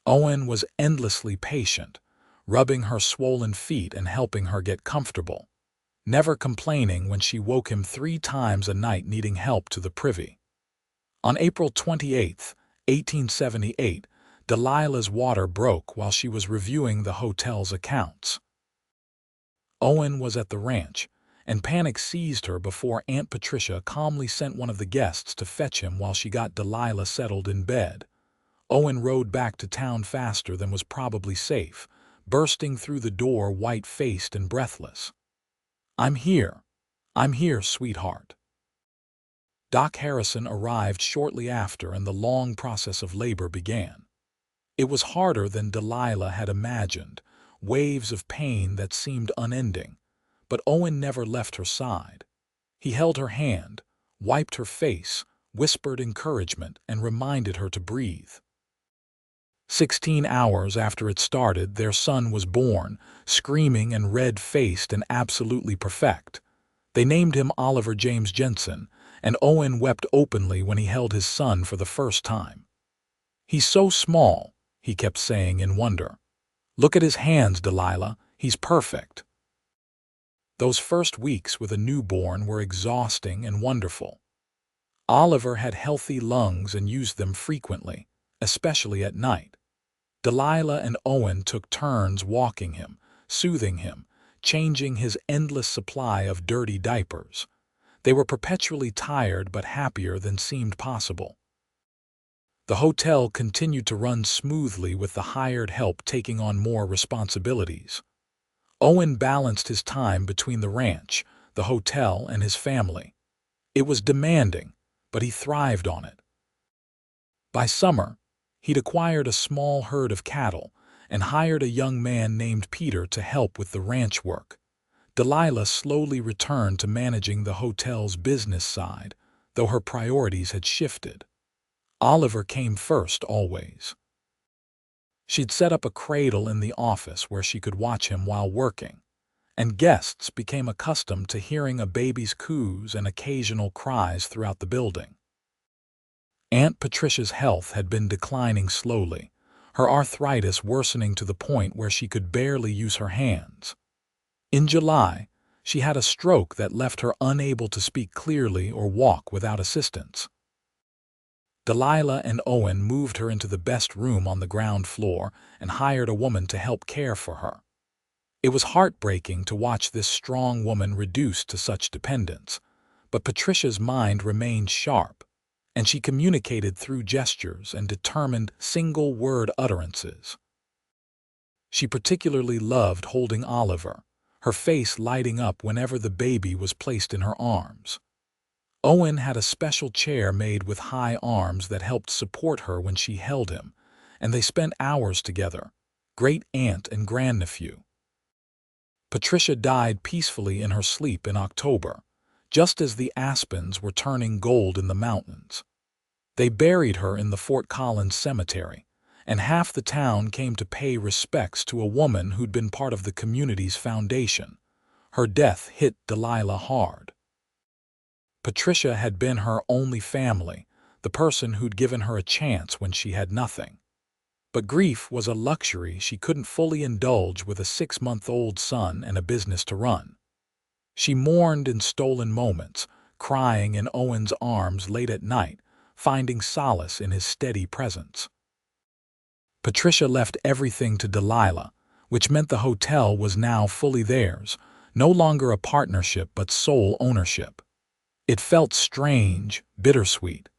Owen was endlessly patient, rubbing her swollen feet and helping her get comfortable, never complaining when she woke him 3 times a night needing help to the privy. On April 28, 1878, Delilah's water broke while she was reviewing the hotel's accounts. Owen was at the ranch, and panic seized her before Aunt Patricia calmly sent one of the guests to fetch him while she got Delilah settled in bed. Owen rode back to town faster than was probably safe, bursting through the door white-faced and breathless. "I'm here. I'm here, sweetheart." Doc Harrison arrived shortly after, and the long process of labor began. It was harder than Delilah had imagined, waves of pain that seemed unending, but Owen never left her side. He held her hand, wiped her face, whispered encouragement, and reminded her to breathe. 16 hours after it started, their son was born, screaming and red-faced and absolutely perfect. They named him Oliver James Jensen, and Owen wept openly when he held his son for the first time. "He's so small," he kept saying in wonder. "Look at his hands, Delilah. He's perfect." Those first weeks with a newborn were exhausting and wonderful. Oliver had healthy lungs and used them frequently, especially at night. Delilah and Owen took turns walking him, soothing him, changing his endless supply of dirty diapers. They were perpetually tired but happier than seemed possible. The hotel continued to run smoothly, with the hired help taking on more responsibilities. Owen balanced his time between the ranch, the hotel, and his family. It was demanding, but he thrived on it. By summer, he'd acquired a small herd of cattle and hired a young man named Peter to help with the ranch work. Delilah slowly returned to managing the hotel's business side, though her priorities had shifted. Oliver came first always. She'd set up a cradle in the office where she could watch him while working, and guests became accustomed to hearing a baby's coos and occasional cries throughout the building. Aunt Patricia's health had been declining slowly, her arthritis worsening to the point where she could barely use her hands. In July, she had a stroke that left her unable to speak clearly or walk without assistance. Delilah and Owen moved her into the best room on the ground floor and hired a woman to help care for her. It was heartbreaking to watch this strong woman reduced to such dependence, but Patricia's mind remained sharp, and she communicated through gestures and determined single-word utterances. She particularly loved holding Oliver, her face lighting up whenever the baby was placed in her arms. Owen had a special chair made with high arms that helped support her when she held him, and they spent hours together, great aunt and grandnephew. Patricia died peacefully in her sleep in October, just as the aspens were turning gold in the mountains. They buried her in the Fort Collins Cemetery, and half the town came to pay respects to a woman who'd been part of the community's foundation. Her death hit Delilah hard. Patricia had been her only family, the person who'd given her a chance when she had nothing. But grief was a luxury she couldn't fully indulge with a 6-month-old son and a business to run. She mourned in stolen moments, crying in Owen's arms late at night, finding solace in his steady presence. Patricia left everything to Delilah, which meant the hotel was now fully theirs, no longer a partnership but sole ownership. It felt strange, bittersweet.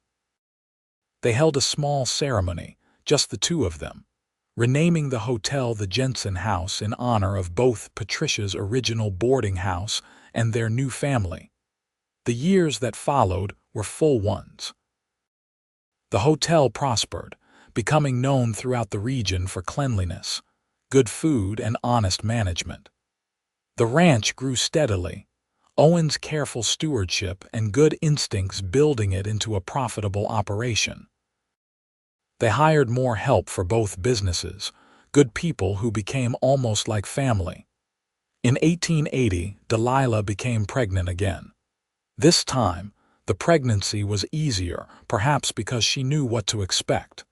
They held a small ceremony, just the two of them, renaming the hotel the Jensen House in honor of both Patricia's original boarding house and their new family. The years that followed were full ones. The hotel prospered, becoming known throughout the region for cleanliness, good food, and honest management. The ranch grew steadily, Owen's careful stewardship and good instincts building it into a profitable operation. They hired more help for both businesses, good people who became almost like family. In 1880, Delilah became pregnant again. This time, the pregnancy was easier, perhaps because she knew what to expect.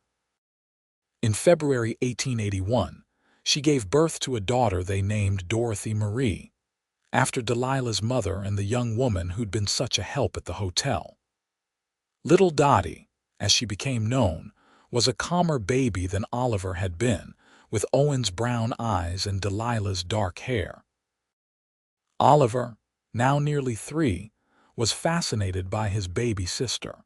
In February 1881, she gave birth to a daughter they named Dorothy Marie, after Delilah's mother and the young woman who'd been such a help at the hotel. Little Dottie, as she became known, was a calmer baby than Oliver had been, with Owen's brown eyes and Delilah's dark hair. Oliver, now nearly 3, was fascinated by his baby sister.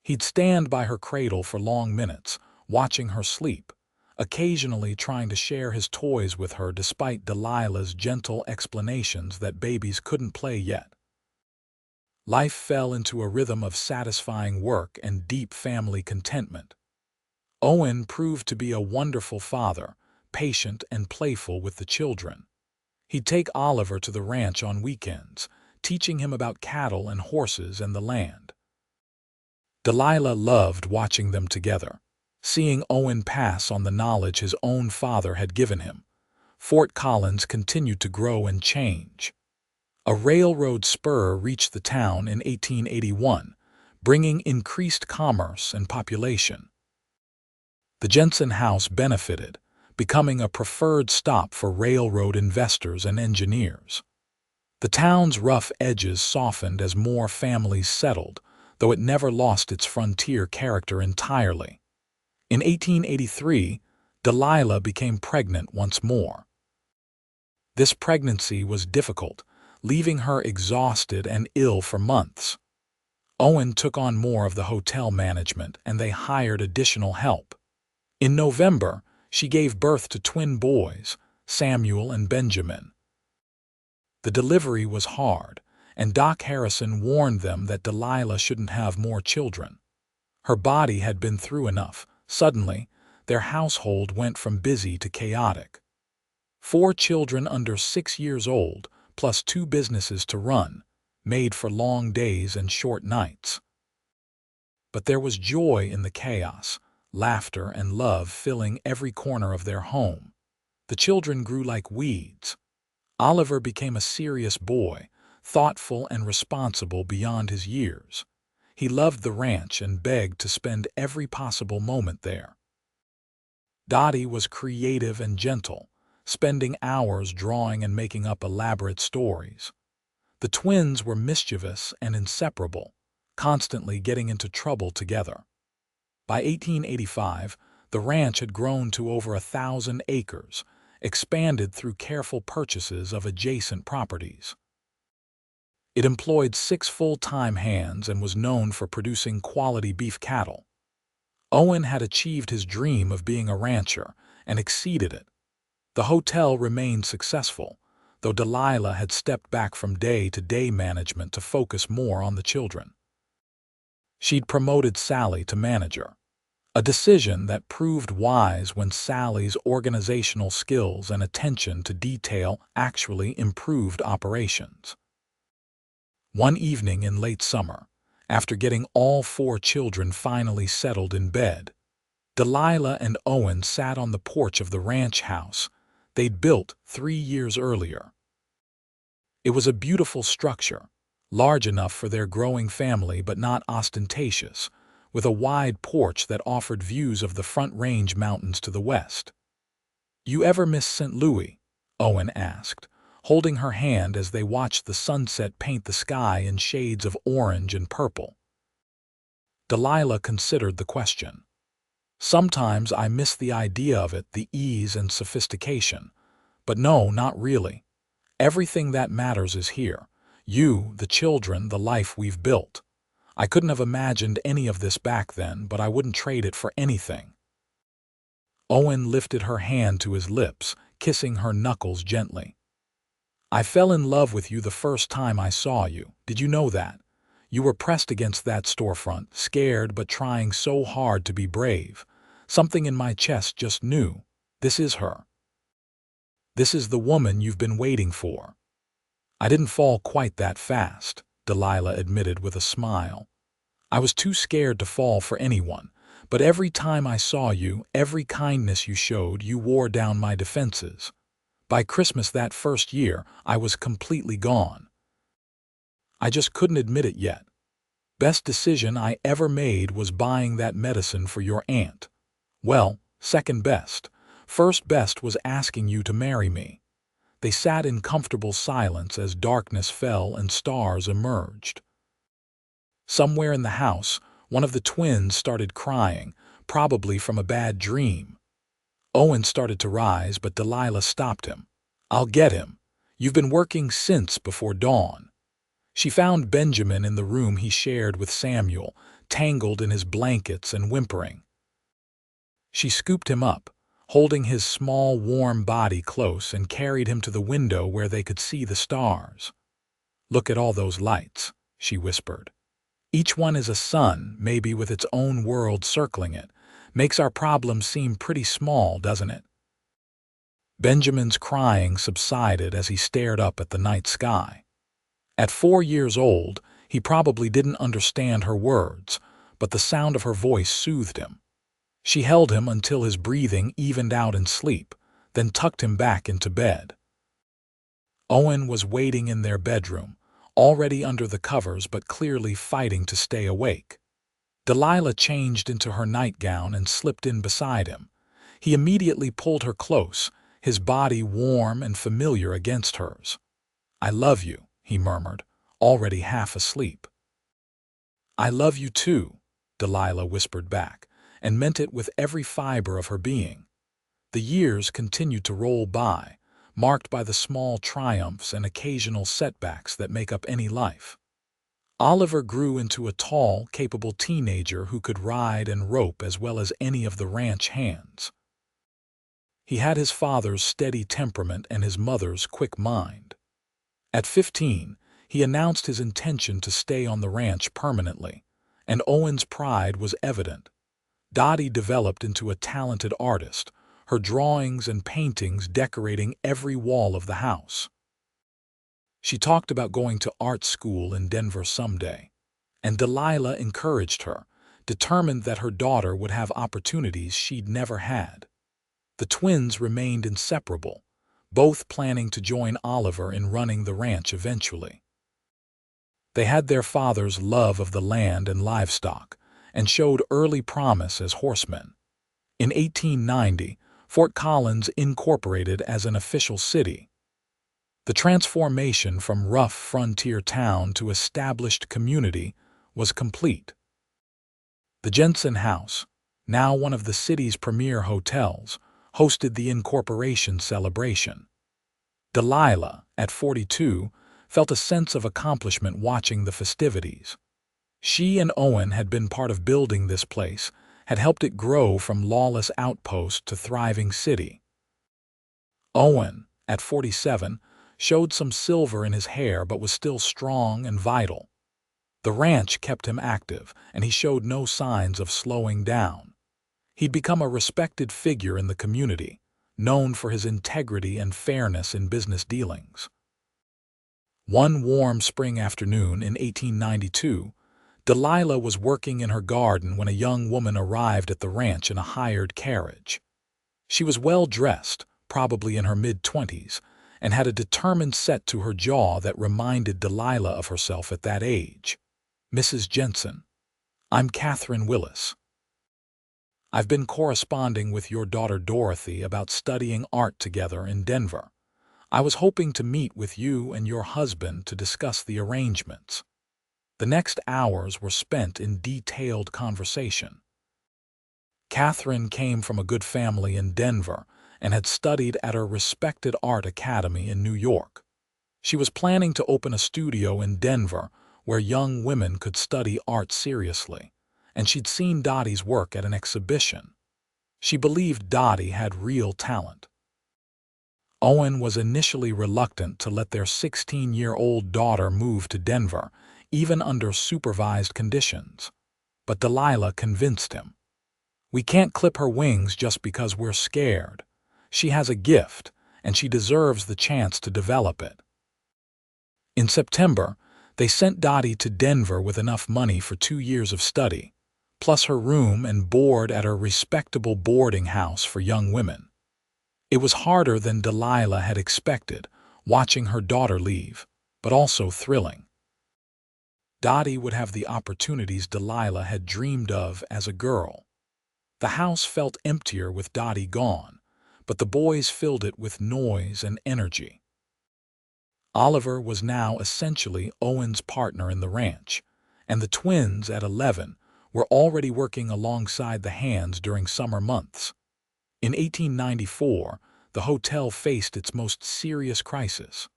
He'd stand by her cradle for long minutes, watching her sleep, occasionally trying to share his toys with her despite Delilah's gentle explanations that babies couldn't play yet. Life fell into a rhythm of satisfying work and deep family contentment. Owen proved to be a wonderful father, patient and playful with the children. He'd take Oliver to the ranch on weekends, teaching him about cattle and horses and the land. Delilah loved watching them together, seeing Owen pass on the knowledge his own father had given him. Fort Collins continued to grow and change. A railroad spur reached the town in 1881, bringing increased commerce and population. The Jensen house benefited, becoming a preferred stop for railroad investors and engineers. The town's rough edges softened as more families settled, though it never lost its frontier character entirely. In 1883, Delilah became pregnant once more. This pregnancy was difficult, leaving her exhausted and ill for months. Owen took on more of the hotel management, and they hired additional help. In November, she gave birth to twin boys, Samuel and Benjamin. The delivery was hard, and Doc Harrison warned them that Delilah shouldn't have more children. Her body had been through enough. Suddenly, their household went from busy to chaotic. 4 children under 6 years old, plus 2 businesses to run, made for long days and short nights. But there was joy in the chaos, laughter and love filling every corner of their home. The children grew like weeds. Oliver became a serious boy, thoughtful and responsible beyond his years. He loved the ranch and begged to spend every possible moment there. Dottie was creative and gentle, spending hours drawing and making up elaborate stories. The twins were mischievous and inseparable, constantly getting into trouble together. By 1885, the ranch had grown to over 1,000 acres, expanded through careful purchases of adjacent properties. It employed 6 full-time hands and was known for producing quality beef cattle. Owen had achieved his dream of being a rancher and exceeded it. The hotel remained successful, though Delilah had stepped back from day-to-day management to focus more on the children. She'd promoted Sally to manager, a decision that proved wise when Sally's organizational skills and attention to detail actually improved operations. One evening in late summer, after getting all 4 children finally settled in bed, Delilah and Owen sat on the porch of the ranch house they'd built 3 years earlier. It was a beautiful structure, large enough for their growing family but not ostentatious, with a wide porch that offered views of the Front Range Mountains to the west. "You ever miss St. Louis?" Owen asked, holding her hand as they watched the sunset paint the sky in shades of orange and purple. Delilah considered the question. "Sometimes I miss the idea of it, the ease and sophistication. But no, not really. Everything that matters is here. You, the children, the life we've built. I couldn't have imagined any of this back then, but I wouldn't trade it for anything." Owen lifted her hand to his lips, kissing her knuckles gently. "I fell in love with you the first time I saw you. Did you know that? You were pressed against that storefront, scared but trying so hard to be brave. Something in my chest just knew. This is her. This is the woman you've been waiting for." "I didn't fall quite that fast," Delilah admitted with a smile. "I was too scared to fall for anyone, but every time I saw you, every kindness you showed, you wore down my defenses. By Christmas that first year, I was completely gone. I just couldn't admit it yet. Best decision I ever made was buying that medicine for your aunt. Well, second best. First best was asking you to marry me." They sat in comfortable silence as darkness fell and stars emerged. Somewhere in the house, one of the twins started crying, probably from a bad dream. Owen started to rise, but Delilah stopped him. "I'll get him. You've been working since before dawn." She found Benjamin in the room he shared with Samuel, tangled in his blankets and whimpering. She scooped him up, holding his small, warm body close, and carried him to the window where they could see the stars. "Look at all those lights," she whispered. "Each one is a sun, maybe with its own world circling it. Makes our problem seem pretty small, doesn't it?" Benjamin's crying subsided as he stared up at the night sky. At 4 years old, he probably didn't understand her words, but the sound of her voice soothed him. She held him until his breathing evened out in sleep, then tucked him back into bed. Owen was waiting in their bedroom, already under the covers but clearly fighting to stay awake. Delilah changed into her nightgown and slipped in beside him. He immediately pulled her close, his body warm and familiar against hers. "I love you," he murmured, already half asleep. "I love you too," Delilah whispered back, and meant it with every fiber of her being. The years continued to roll by, marked by the small triumphs and occasional setbacks that make up any life. Oliver grew into a tall, capable teenager who could ride and rope as well as any of the ranch hands. He had his father's steady temperament and his mother's quick mind. At 15, he announced his intention to stay on the ranch permanently, and Owen's pride was evident. Dottie developed into a talented artist, her drawings and paintings decorating every wall of the house. She talked about going to art school in Denver someday, and Delilah encouraged her, determined that her daughter would have opportunities she'd never had. The twins remained inseparable, both planning to join Oliver in running the ranch eventually. They had their father's love of the land and livestock, and showed early promise as horsemen. In 1890, Fort Collins incorporated as an official city. The transformation from rough frontier town to established community was complete. The Jensen House, now one of the city's premier hotels, hosted the incorporation celebration. Delilah, at 42, felt a sense of accomplishment watching the festivities. She and Owen had been part of building this place, had helped it grow from lawless outpost to thriving city. Owen, at 47, showed some silver in his hair but was still strong and vital. The ranch kept him active, and he showed no signs of slowing down. He'd become a respected figure in the community, known for his integrity and fairness in business dealings. One warm spring afternoon in 1892, Delilah was working in her garden when a young woman arrived at the ranch in a hired carriage. She was well-dressed, probably in her mid-20s, and had a determined set to her jaw that reminded Delilah of herself at that age. "Mrs. Jensen, I'm Catherine Willis. I've been corresponding with your daughter Dorothy about studying art together in Denver. I was hoping to meet with you and your husband to discuss the arrangements." The next hours were spent in detailed conversation. Catherine came from a good family in Denver and had studied at a respected art academy in New York. She was planning to open a studio in Denver where young women could study art seriously, and she'd seen Dottie's work at an exhibition. She believed Dottie had real talent. Owen was initially reluctant to let their 16-year-old daughter move to Denver, even under supervised conditions. But Delilah convinced him. "We can't clip her wings just because we're scared. She has a gift, and she deserves the chance to develop it." In September, they sent Dottie to Denver with enough money for 2 years of study, plus her room and board at a respectable boarding house for young women. It was harder than Delilah had expected, watching her daughter leave, but also thrilling. Dottie would have the opportunities Delilah had dreamed of as a girl. The house felt emptier with Dottie gone, but the boys filled it with noise and energy. Oliver was now essentially Owen's partner in the ranch, and the twins at 11 were already working alongside the hands during summer months. In 1894, the hotel faced its most serious crisis.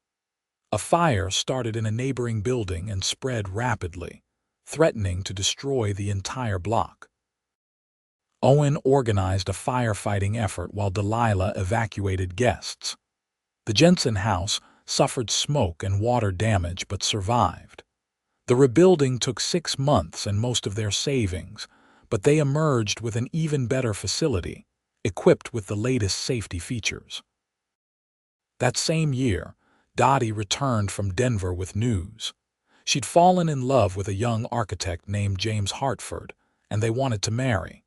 A fire started in a neighboring building and spread rapidly, threatening to destroy the entire block. Owen organized a firefighting effort while Delilah evacuated guests. The Jensen house suffered smoke and water damage but survived. The rebuilding took 6 months and most of their savings, but they emerged with an even better facility, equipped with the latest safety features. That same year, Dottie returned from Denver with news. She'd fallen in love with a young architect named James Hartford, and they wanted to marry.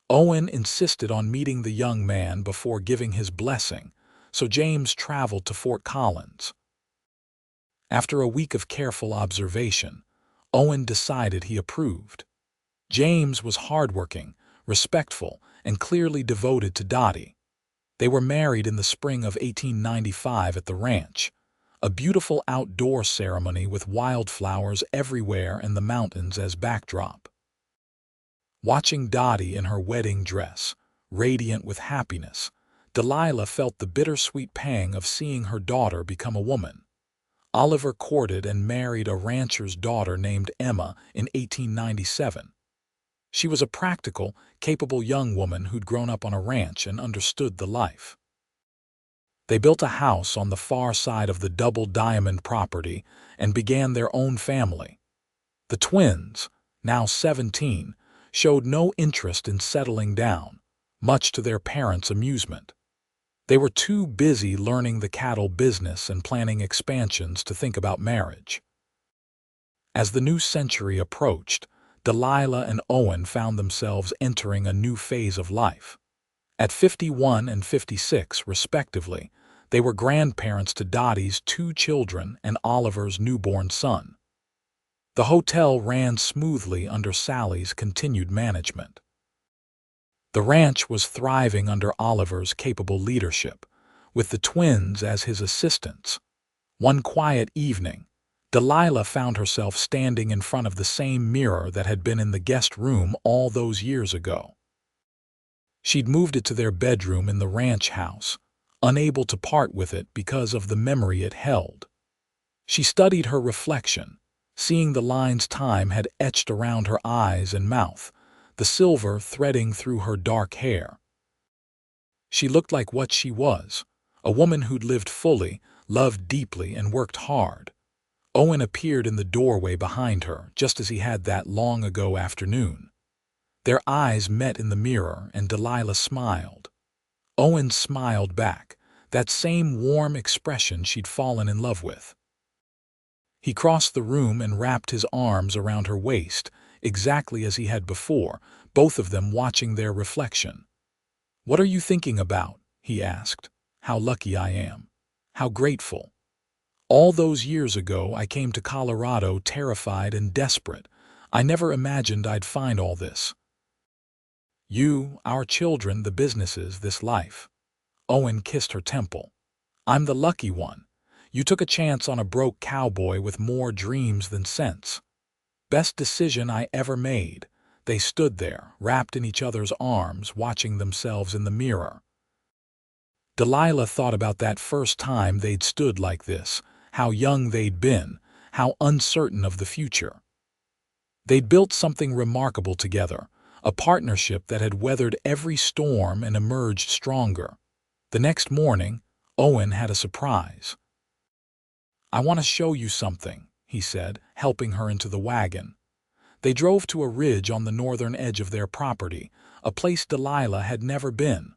Owen insisted on meeting the young man before giving his blessing, so James traveled to Fort Collins. After a week of careful observation, Owen decided he approved. James was hardworking, respectful, and clearly devoted to Dottie. They were married in the spring of 1895 at the ranch, a beautiful outdoor ceremony with wildflowers everywhere and the mountains as backdrop. Watching Dottie in her wedding dress, radiant with happiness, Delilah felt the bittersweet pang of seeing her daughter become a woman. Oliver courted and married a rancher's daughter named Emma in 1897. She was a practical, capable young woman who'd grown up on a ranch and understood the life. They built a house on the far side of the Double Diamond property and began their own family. The twins, now 17, showed no interest in settling down, much to their parents' amusement. They were too busy learning the cattle business and planning expansions to think about marriage. As the new century approached, Delilah and Owen found themselves entering a new phase of life. At 51 and 56, respectively, they were grandparents to Dottie's 2 children and Oliver's newborn son. The hotel ran smoothly under Sally's continued management. The ranch was thriving under Oliver's capable leadership, with the twins as his assistants. One quiet evening, Delilah found herself standing in front of the same mirror that had been in the guest room all those years ago. She'd moved it to their bedroom in the ranch house, unable to part with it because of the memory it held. She studied her reflection, seeing the lines time had etched around her eyes and mouth, the silver threading through her dark hair. She looked like what she was, a woman who'd lived fully, loved deeply, and worked hard. Owen appeared in the doorway behind her, just as he had that long ago afternoon. Their eyes met in the mirror, and Delilah smiled. Owen smiled back, that same warm expression she'd fallen in love with. He crossed the room and wrapped his arms around her waist, exactly as he had before, both of them watching their reflection. "What are you thinking about?" he asked. "How lucky I am. How grateful. All those years ago I came to Colorado terrified and desperate. I never imagined I'd find all this. You, our children, the businesses, this life." Owen kissed her temple. "I'm the lucky one. You took a chance on a broke cowboy with more dreams than sense. Best decision I ever made." They stood there, wrapped in each other's arms, watching themselves in the mirror. Delilah thought about that first time they'd stood like this, how young they'd been, how uncertain of the future. They'd built something remarkable together, a partnership that had weathered every storm and emerged stronger. The next morning, Owen had a surprise. "I want to show you something," he said, helping her into the wagon. They drove to a ridge on the northern edge of their property, a place Delilah had never been.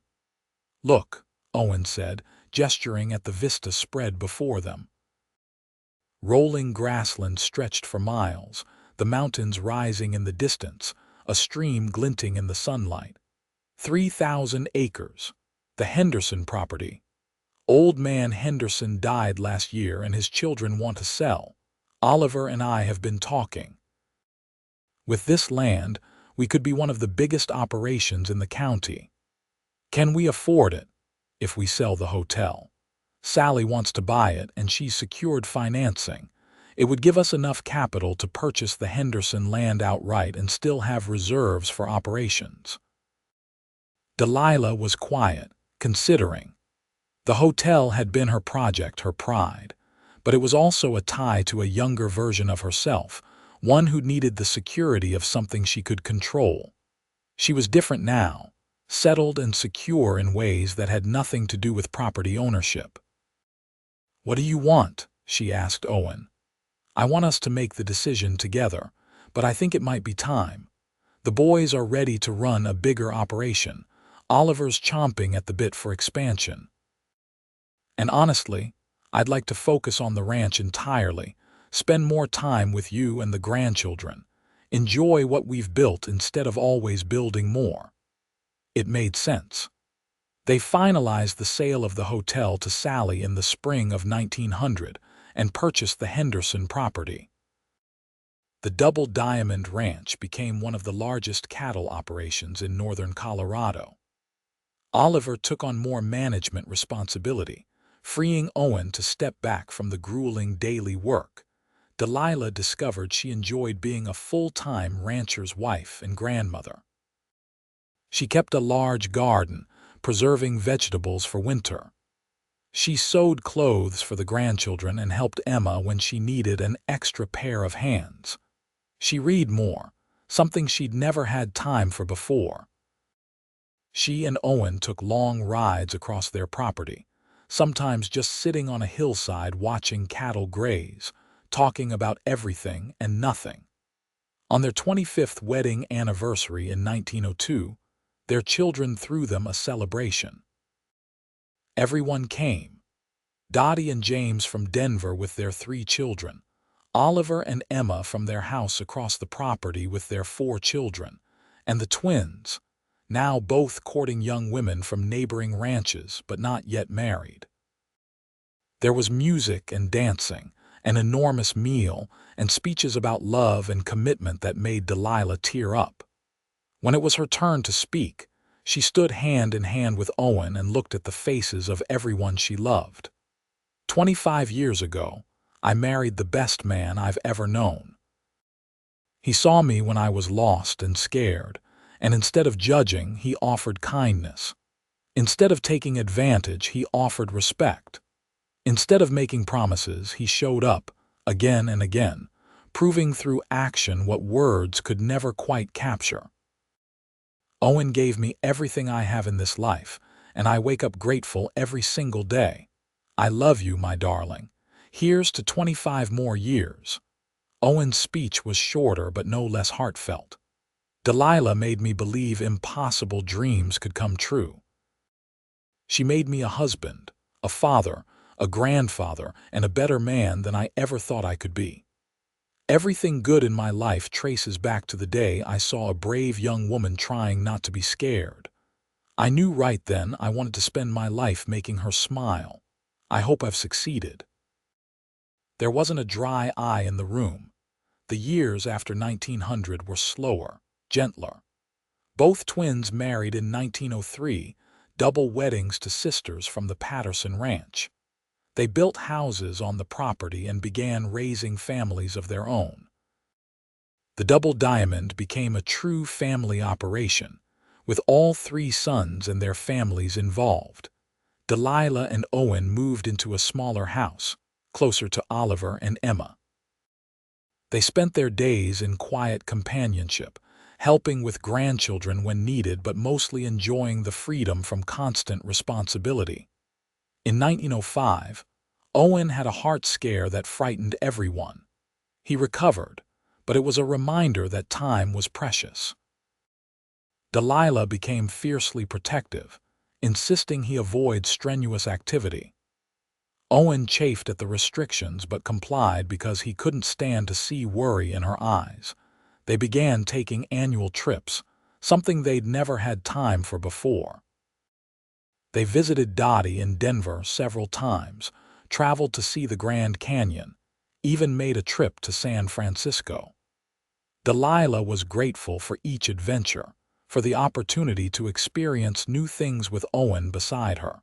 "Look," Owen said, gesturing at the vista spread before them. Rolling grassland stretched for miles, the mountains rising in the distance, a stream glinting in the sunlight. 3,000 acres. The Henderson property. Old man Henderson died last year and his children want to sell. Oliver and I have been talking. With this land, we could be one of the biggest operations in the county. Can we afford it? If we sell the hotel. Sally wants to buy it and she's secured financing. It would give us enough capital to purchase the Henderson land outright and still have reserves for operations. Delilah was quiet, considering. The hotel had been her project, her pride, but it was also a tie to a younger version of herself, one who needed the security of something she could control. She was different now, settled and secure in ways that had nothing to do with property ownership. "What do you want?" she asked Owen. "I want us to make the decision together, but I think it might be time. The boys are ready to run a bigger operation. Oliver's chomping at the bit for expansion. And honestly, I'd like to focus on the ranch entirely, spend more time with you and the grandchildren, enjoy what we've built instead of always building more." It made sense. They finalized the sale of the hotel to Sally in the spring of 1900 and purchased the Henderson property. The Double Diamond Ranch became one of the largest cattle operations in northern Colorado. Oliver took on more management responsibility, freeing Owen to step back from the grueling daily work. Delilah discovered she enjoyed being a full-time rancher's wife and grandmother. She kept a large garden, preserving vegetables for winter. She sewed clothes for the grandchildren and helped Emma when she needed an extra pair of hands. She read more, something she'd never had time for before. She and Owen took long rides across their property, sometimes just sitting on a hillside watching cattle graze, talking about everything and nothing. On their 25th wedding anniversary in 1902, their children threw them a celebration. Everyone came. Dottie and James from Denver with their 3 children, Oliver and Emma from their house across the property with their 4 children, and the twins, now both courting young women from neighboring ranches but not yet married. There was music and dancing, an enormous meal, and speeches about love and commitment that made Delilah tear up. When it was her turn to speak, she stood hand in hand with Owen and looked at the faces of everyone she loved. 25 years ago, I married the best man I've ever known. He saw me when I was lost and scared, and instead of judging, he offered kindness. Instead of taking advantage, he offered respect. Instead of making promises, he showed up, again and again, proving through action what words could never quite capture. Owen gave me everything I have in this life, and I wake up grateful every single day. I love you, my darling. Here's to 25 more years. Owen's speech was shorter but no less heartfelt. Delilah made me believe impossible dreams could come true. She made me a husband, a father, a grandfather, and a better man than I ever thought I could be. Everything good in my life traces back to the day I saw a brave young woman trying not to be scared. I knew right then I wanted to spend my life making her smile. I hope I've succeeded. There wasn't a dry eye in the room. The years after 1900 were slower, gentler. Both twins married in 1903, double weddings to sisters from the Patterson Ranch. They built houses on the property and began raising families of their own. The Double Diamond became a true family operation, with all 3 sons and their families involved. Delilah and Owen moved into a smaller house, closer to Oliver and Emma. They spent their days in quiet companionship, helping with grandchildren when needed but mostly enjoying the freedom from constant responsibility. In 1905, Owen had a heart scare that frightened everyone. He recovered, but it was a reminder that time was precious. Delilah became fiercely protective, insisting he avoid strenuous activity. Owen chafed at the restrictions but complied because he couldn't stand to see worry in her eyes. They began taking annual trips, something they'd never had time for before. They visited Dottie in Denver several times, traveled to see the Grand Canyon, even made a trip to San Francisco. Delilah was grateful for each adventure, for the opportunity to experience new things with Owen beside her.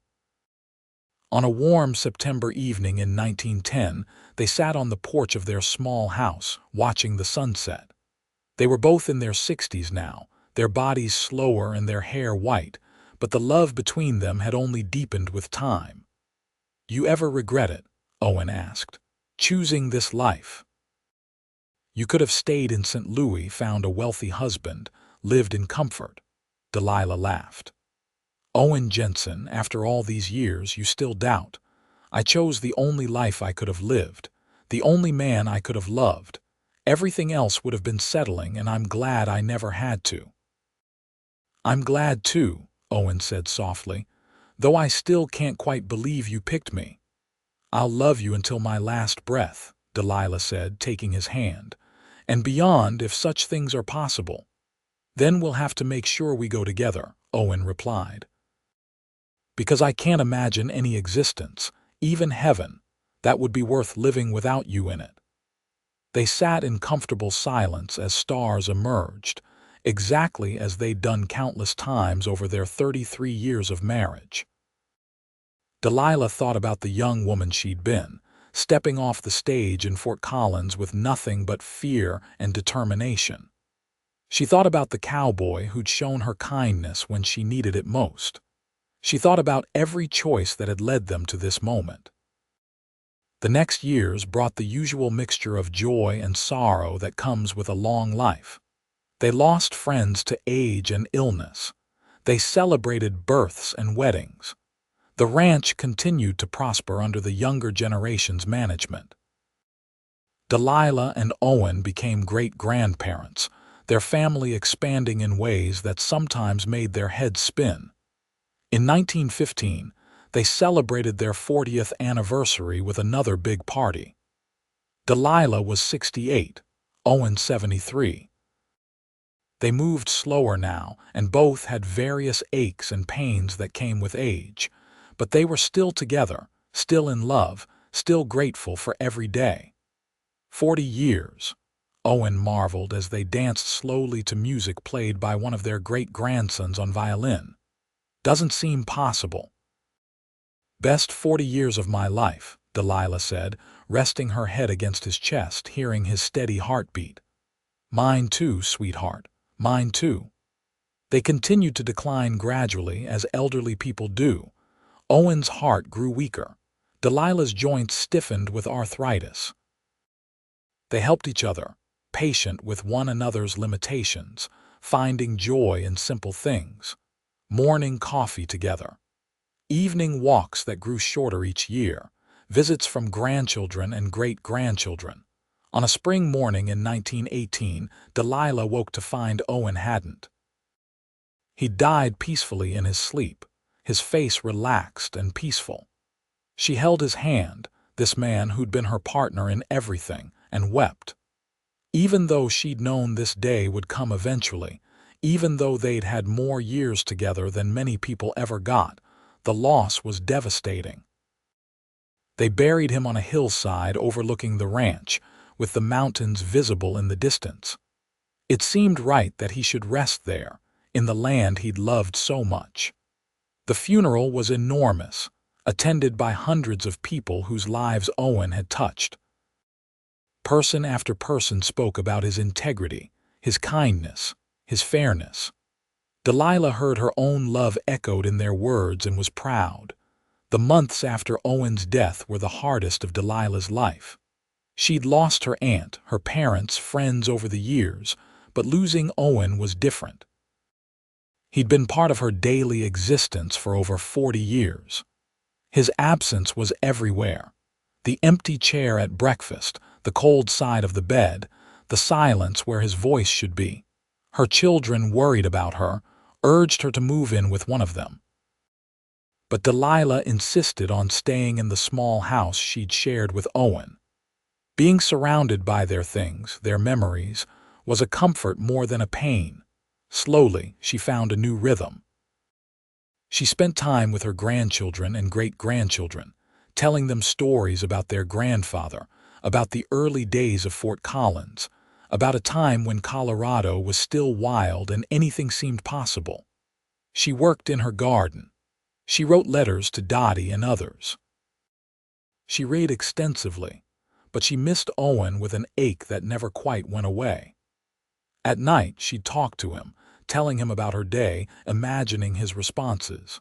On a warm September evening in 1910, they sat on the porch of their small house, watching the sunset. They were both in their 60s now, their bodies slower and their hair white, but the love between them had only deepened with time. "You ever regret it?" Owen asked. "Choosing this life? You could have stayed in St. Louis, found a wealthy husband, lived in comfort. Delilah laughed. Owen Jensen, after all these years, you still doubt. I chose the only life I could have lived, the only man I could have loved. Everything else would have been settling, and I'm glad I never had to. I'm glad too, Owen said softly, though I still can't quite believe you picked me. I'll love you until my last breath, Delilah said, taking his hand, and beyond if such things are possible. Then we'll have to make sure we go together, Owen replied. Because I can't imagine any existence, even heaven, that would be worth living without you in it. They sat in comfortable silence as stars emerged, exactly as they'd done countless times over their 33 years of marriage. Delilah thought about the young woman she'd been, stepping off the stage in Fort Collins with nothing but fear and determination. She thought about the cowboy who'd shown her kindness when she needed it most. She thought about every choice that had led them to this moment. The next years brought the usual mixture of joy and sorrow that comes with a long life. They lost friends to age and illness. They celebrated births and weddings. The ranch continued to prosper under the younger generation's management. Delilah and Owen became great-grandparents, their family expanding in ways that sometimes made their heads spin. In 1915, they celebrated their 40th anniversary with another big party. Delilah was 68, Owen 73. They moved slower now, and both had various aches and pains that came with age, but they were still together, still in love, still grateful for every day. 40 years, Owen marveled as they danced slowly to music played by one of their great-grandsons on violin. Doesn't seem possible. Best 40 years of my life, Delilah said, resting her head against his chest, hearing his steady heartbeat. Mine too, sweetheart, mine too. They continued to decline gradually, as elderly people do. Owen's heart grew weaker. Delilah's joints stiffened with arthritis. They helped each other, patient with one another's limitations, finding joy in simple things. Morning coffee together. Evening walks that grew shorter each year. Visits from grandchildren and great-grandchildren. On a spring morning in 1918, Delilah woke to find Owen hadn't. He died peacefully in his sleep, his face relaxed and peaceful. She held his hand, this man who'd been her partner in everything, and wept. Even though she'd known this day would come eventually, even though they'd had more years together than many people ever got, the loss was devastating. They buried him on a hillside overlooking the ranch, with the mountains visible in the distance. It seemed right that he should rest there, in the land he'd loved so much. The funeral was enormous, attended by hundreds of people whose lives Owen had touched. Person after person spoke about his integrity, his kindness, his fairness. Delilah heard her own love echoed in their words and was proud. The months after Owen's death were the hardest of Delilah's life. She'd lost her aunt, her parents, friends over the years, but losing Owen was different. He'd been part of her daily existence for over 40 years. His absence was everywhere. The empty chair at breakfast, the cold side of the bed, the silence where his voice should be. Her children worried about her, urged her to move in with one of them. But Delilah insisted on staying in the small house she'd shared with Owen. Being surrounded by their things, their memories, was a comfort more than a pain. Slowly, she found a new rhythm. She spent time with her grandchildren and great-grandchildren, telling them stories about their grandfather, about the early days of Fort Collins, about a time when Colorado was still wild and anything seemed possible. She worked in her garden. She wrote letters to Dottie and others. She read extensively, but she missed Owen with an ache that never quite went away. At night, she'd talk to him, telling him about her day, imagining his responses.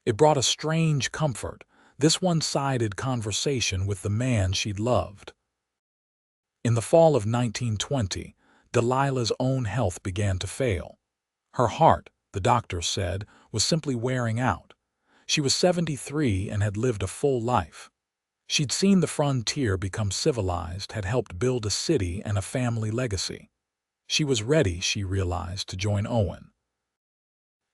It brought a strange comfort, this one-sided conversation with the man she'd loved. In the fall of 1920, Delilah's own health began to fail. Her heart, the doctor said, was simply wearing out. She was 73 and had lived a full life. She'd seen the frontier become civilized, had helped build a city and a family legacy. She was ready, she realized, to join Owen.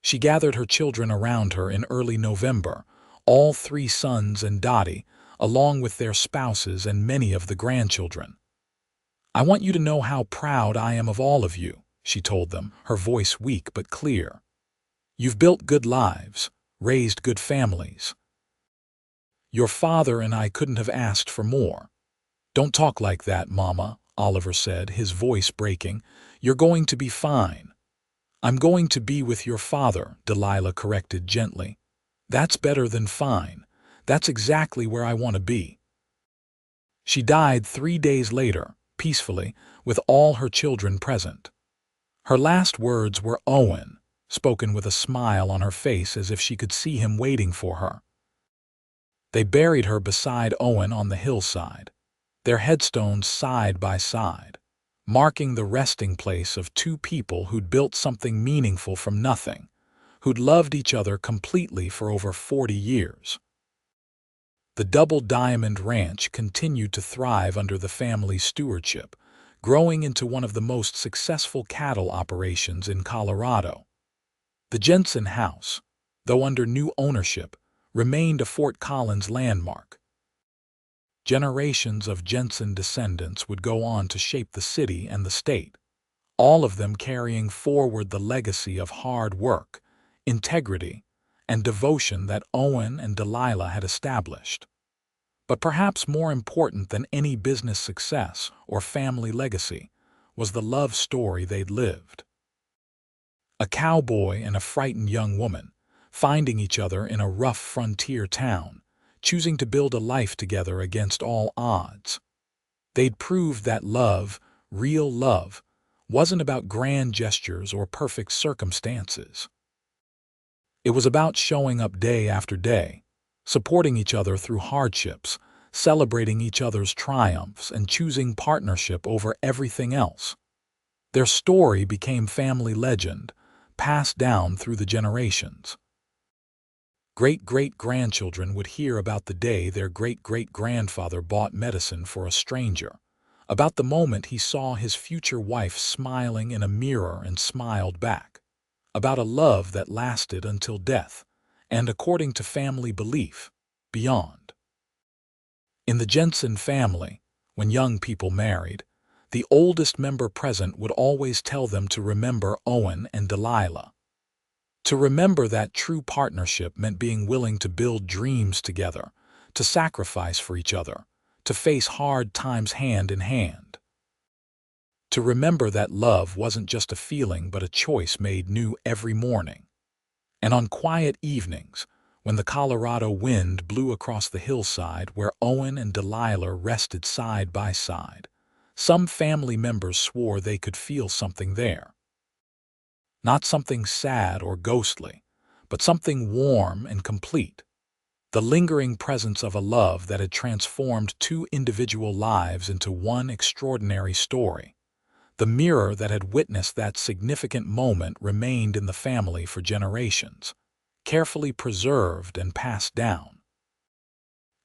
She gathered her children around her in early November, all 3 sons and Dottie, along with their spouses and many of the grandchildren. "I want you to know how proud I am of all of you," she told them, her voice weak but clear. "You've built good lives, raised good families. Your father and I couldn't have asked for more." "Don't talk like that, Mama," Oliver said, his voice breaking. "You're going to be fine." "I'm going to be with your father," Delilah corrected gently. "That's better than fine. That's exactly where I want to be." She died 3 days later, peacefully, with all her children present. Her last words were "Owen," spoken with a smile on her face as if she could see him waiting for her. They buried her beside Owen on the hillside, their headstones side by side, marking the resting place of 2 people who'd built something meaningful from nothing, who'd loved each other completely for over 40 years. The Double Diamond Ranch continued to thrive under the family's stewardship, growing into one of the most successful cattle operations in Colorado. The Jensen house, though under new ownership, remained a Fort Collins landmark. Generations of Jensen descendants would go on to shape the city and the state, all of them carrying forward the legacy of hard work, integrity, and devotion that Owen and Delilah had established. But perhaps more important than any business success or family legacy was the love story they'd lived. A cowboy and a frightened young woman, finding each other in a rough frontier town, choosing to build a life together against all odds. They'd proved that love, real love, wasn't about grand gestures or perfect circumstances. It was about showing up day after day, supporting each other through hardships, celebrating each other's triumphs, and choosing partnership over everything else. Their story became family legend, passed down through the generations. Great-great-grandchildren would hear about the day their great-great-grandfather bought medicine for a stranger, about the moment he saw his future wife smiling in a mirror and smiled back, about a love that lasted until death, and, according to family belief, beyond. In the Jensen family, when young people married, the oldest member present would always tell them to remember Owen and Delilah. To remember that true partnership meant being willing to build dreams together, to sacrifice for each other, to face hard times hand in hand. To remember that love wasn't just a feeling but a choice made new every morning. And on quiet evenings, when the Colorado wind blew across the hillside where Owen and Delilah rested side by side, some family members swore they could feel something there. Not something sad or ghostly, but something warm and complete. The lingering presence of a love that had transformed 2 individual lives into one extraordinary story. The mirror that had witnessed that significant moment remained in the family for generations, carefully preserved and passed down.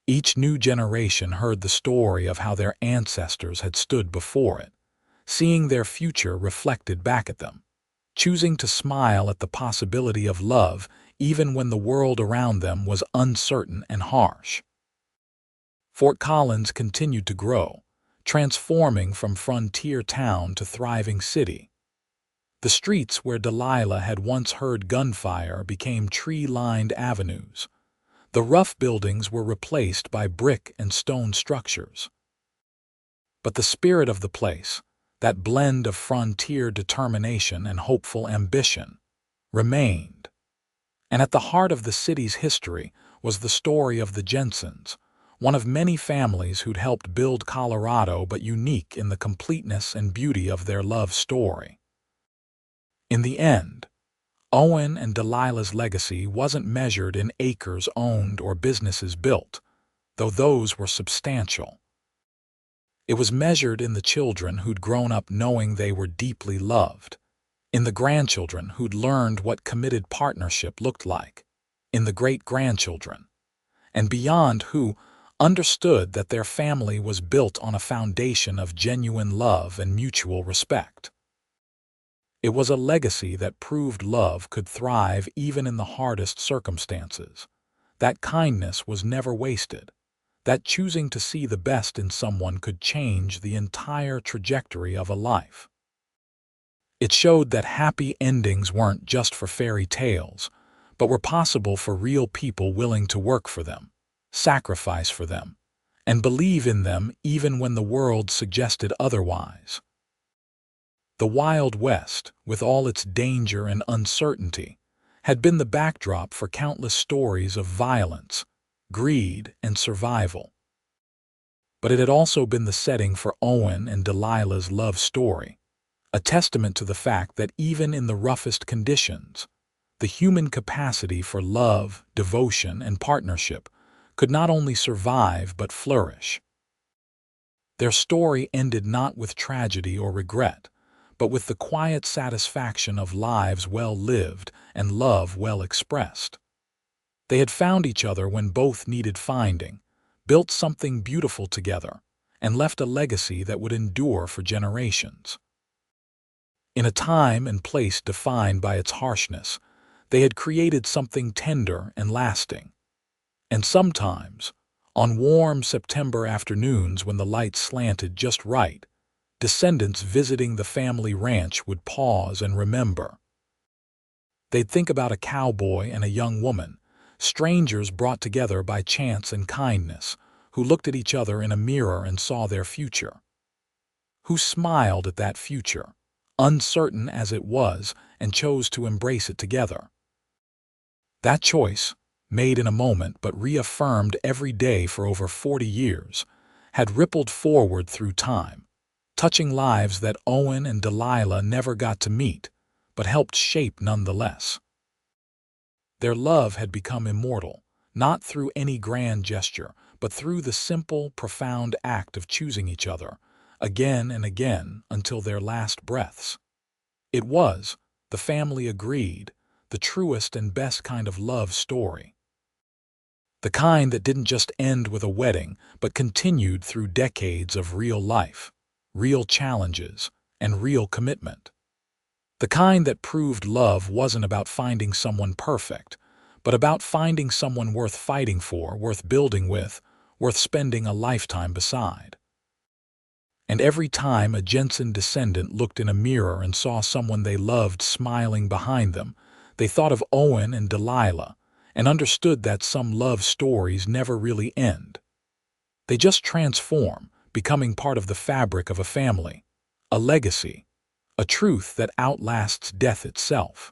Each new generation heard the story of how their ancestors had stood before it, seeing their future reflected back at them, choosing to smile at the possibility of love even when the world around them was uncertain and harsh. Fort Collins continued to grow, transforming from frontier town to thriving city. The streets where Delilah had once heard gunfire became tree-lined avenues. The rough buildings were replaced by brick and stone structures. But the spirit of the place, that blend of frontier determination and hopeful ambition, remained. And at the heart of the city's history was the story of the Jensens, one of many families who'd helped build Colorado but unique in the completeness and beauty of their love story. In the end, Owen and Delilah's legacy wasn't measured in acres owned or businesses built, though those were substantial. It was measured in the children who'd grown up knowing they were deeply loved, in the grandchildren who'd learned what committed partnership looked like, in the great-grandchildren, and beyond who understood that their family was built on a foundation of genuine love and mutual respect. It was a legacy that proved love could thrive even in the hardest circumstances, that kindness was never wasted, that choosing to see the best in someone could change the entire trajectory of a life. It showed that happy endings weren't just for fairy tales, but were possible for real people willing to work for them, sacrifice for them, and believe in them even when the world suggested otherwise. The Wild West, with all its danger and uncertainty, had been the backdrop for countless stories of violence, greed, and survival. But it had also been the setting for Owen and Delilah's love story, a testament to the fact that even in the roughest conditions, the human capacity for love, devotion, and partnership could not only survive but flourish. Their story ended not with tragedy or regret, but with the quiet satisfaction of lives well lived and love well expressed. They had found each other when both needed finding, built something beautiful together, and left a legacy that would endure for generations. In a time and place defined by its harshness, they had created something tender and lasting. And sometimes, on warm September afternoons when the light slanted just right, descendants visiting the family ranch would pause and remember. They'd think about a cowboy and a young woman, strangers brought together by chance and kindness, who looked at each other in a mirror and saw their future. Who smiled at that future, uncertain as it was, and chose to embrace it together. That choice, made in a moment but reaffirmed every day for over 40 years, had rippled forward through time, touching lives that Owen and Delilah never got to meet, but helped shape nonetheless. Their love had become immortal, not through any grand gesture, but through the simple, profound act of choosing each other, again and again until their last breaths. It was, the family agreed, the truest and best kind of love story. The kind that didn't just end with a wedding, but continued through decades of real life, real challenges, and real commitment. The kind that proved love wasn't about finding someone perfect, but about finding someone worth fighting for, worth building with, worth spending a lifetime beside. And every time a Jensen descendant looked in a mirror and saw someone they loved smiling behind them, they thought of Owen and Delilah and understood that some love stories never really end. They just transform, becoming part of the fabric of a family, a legacy, a truth that outlasts death itself.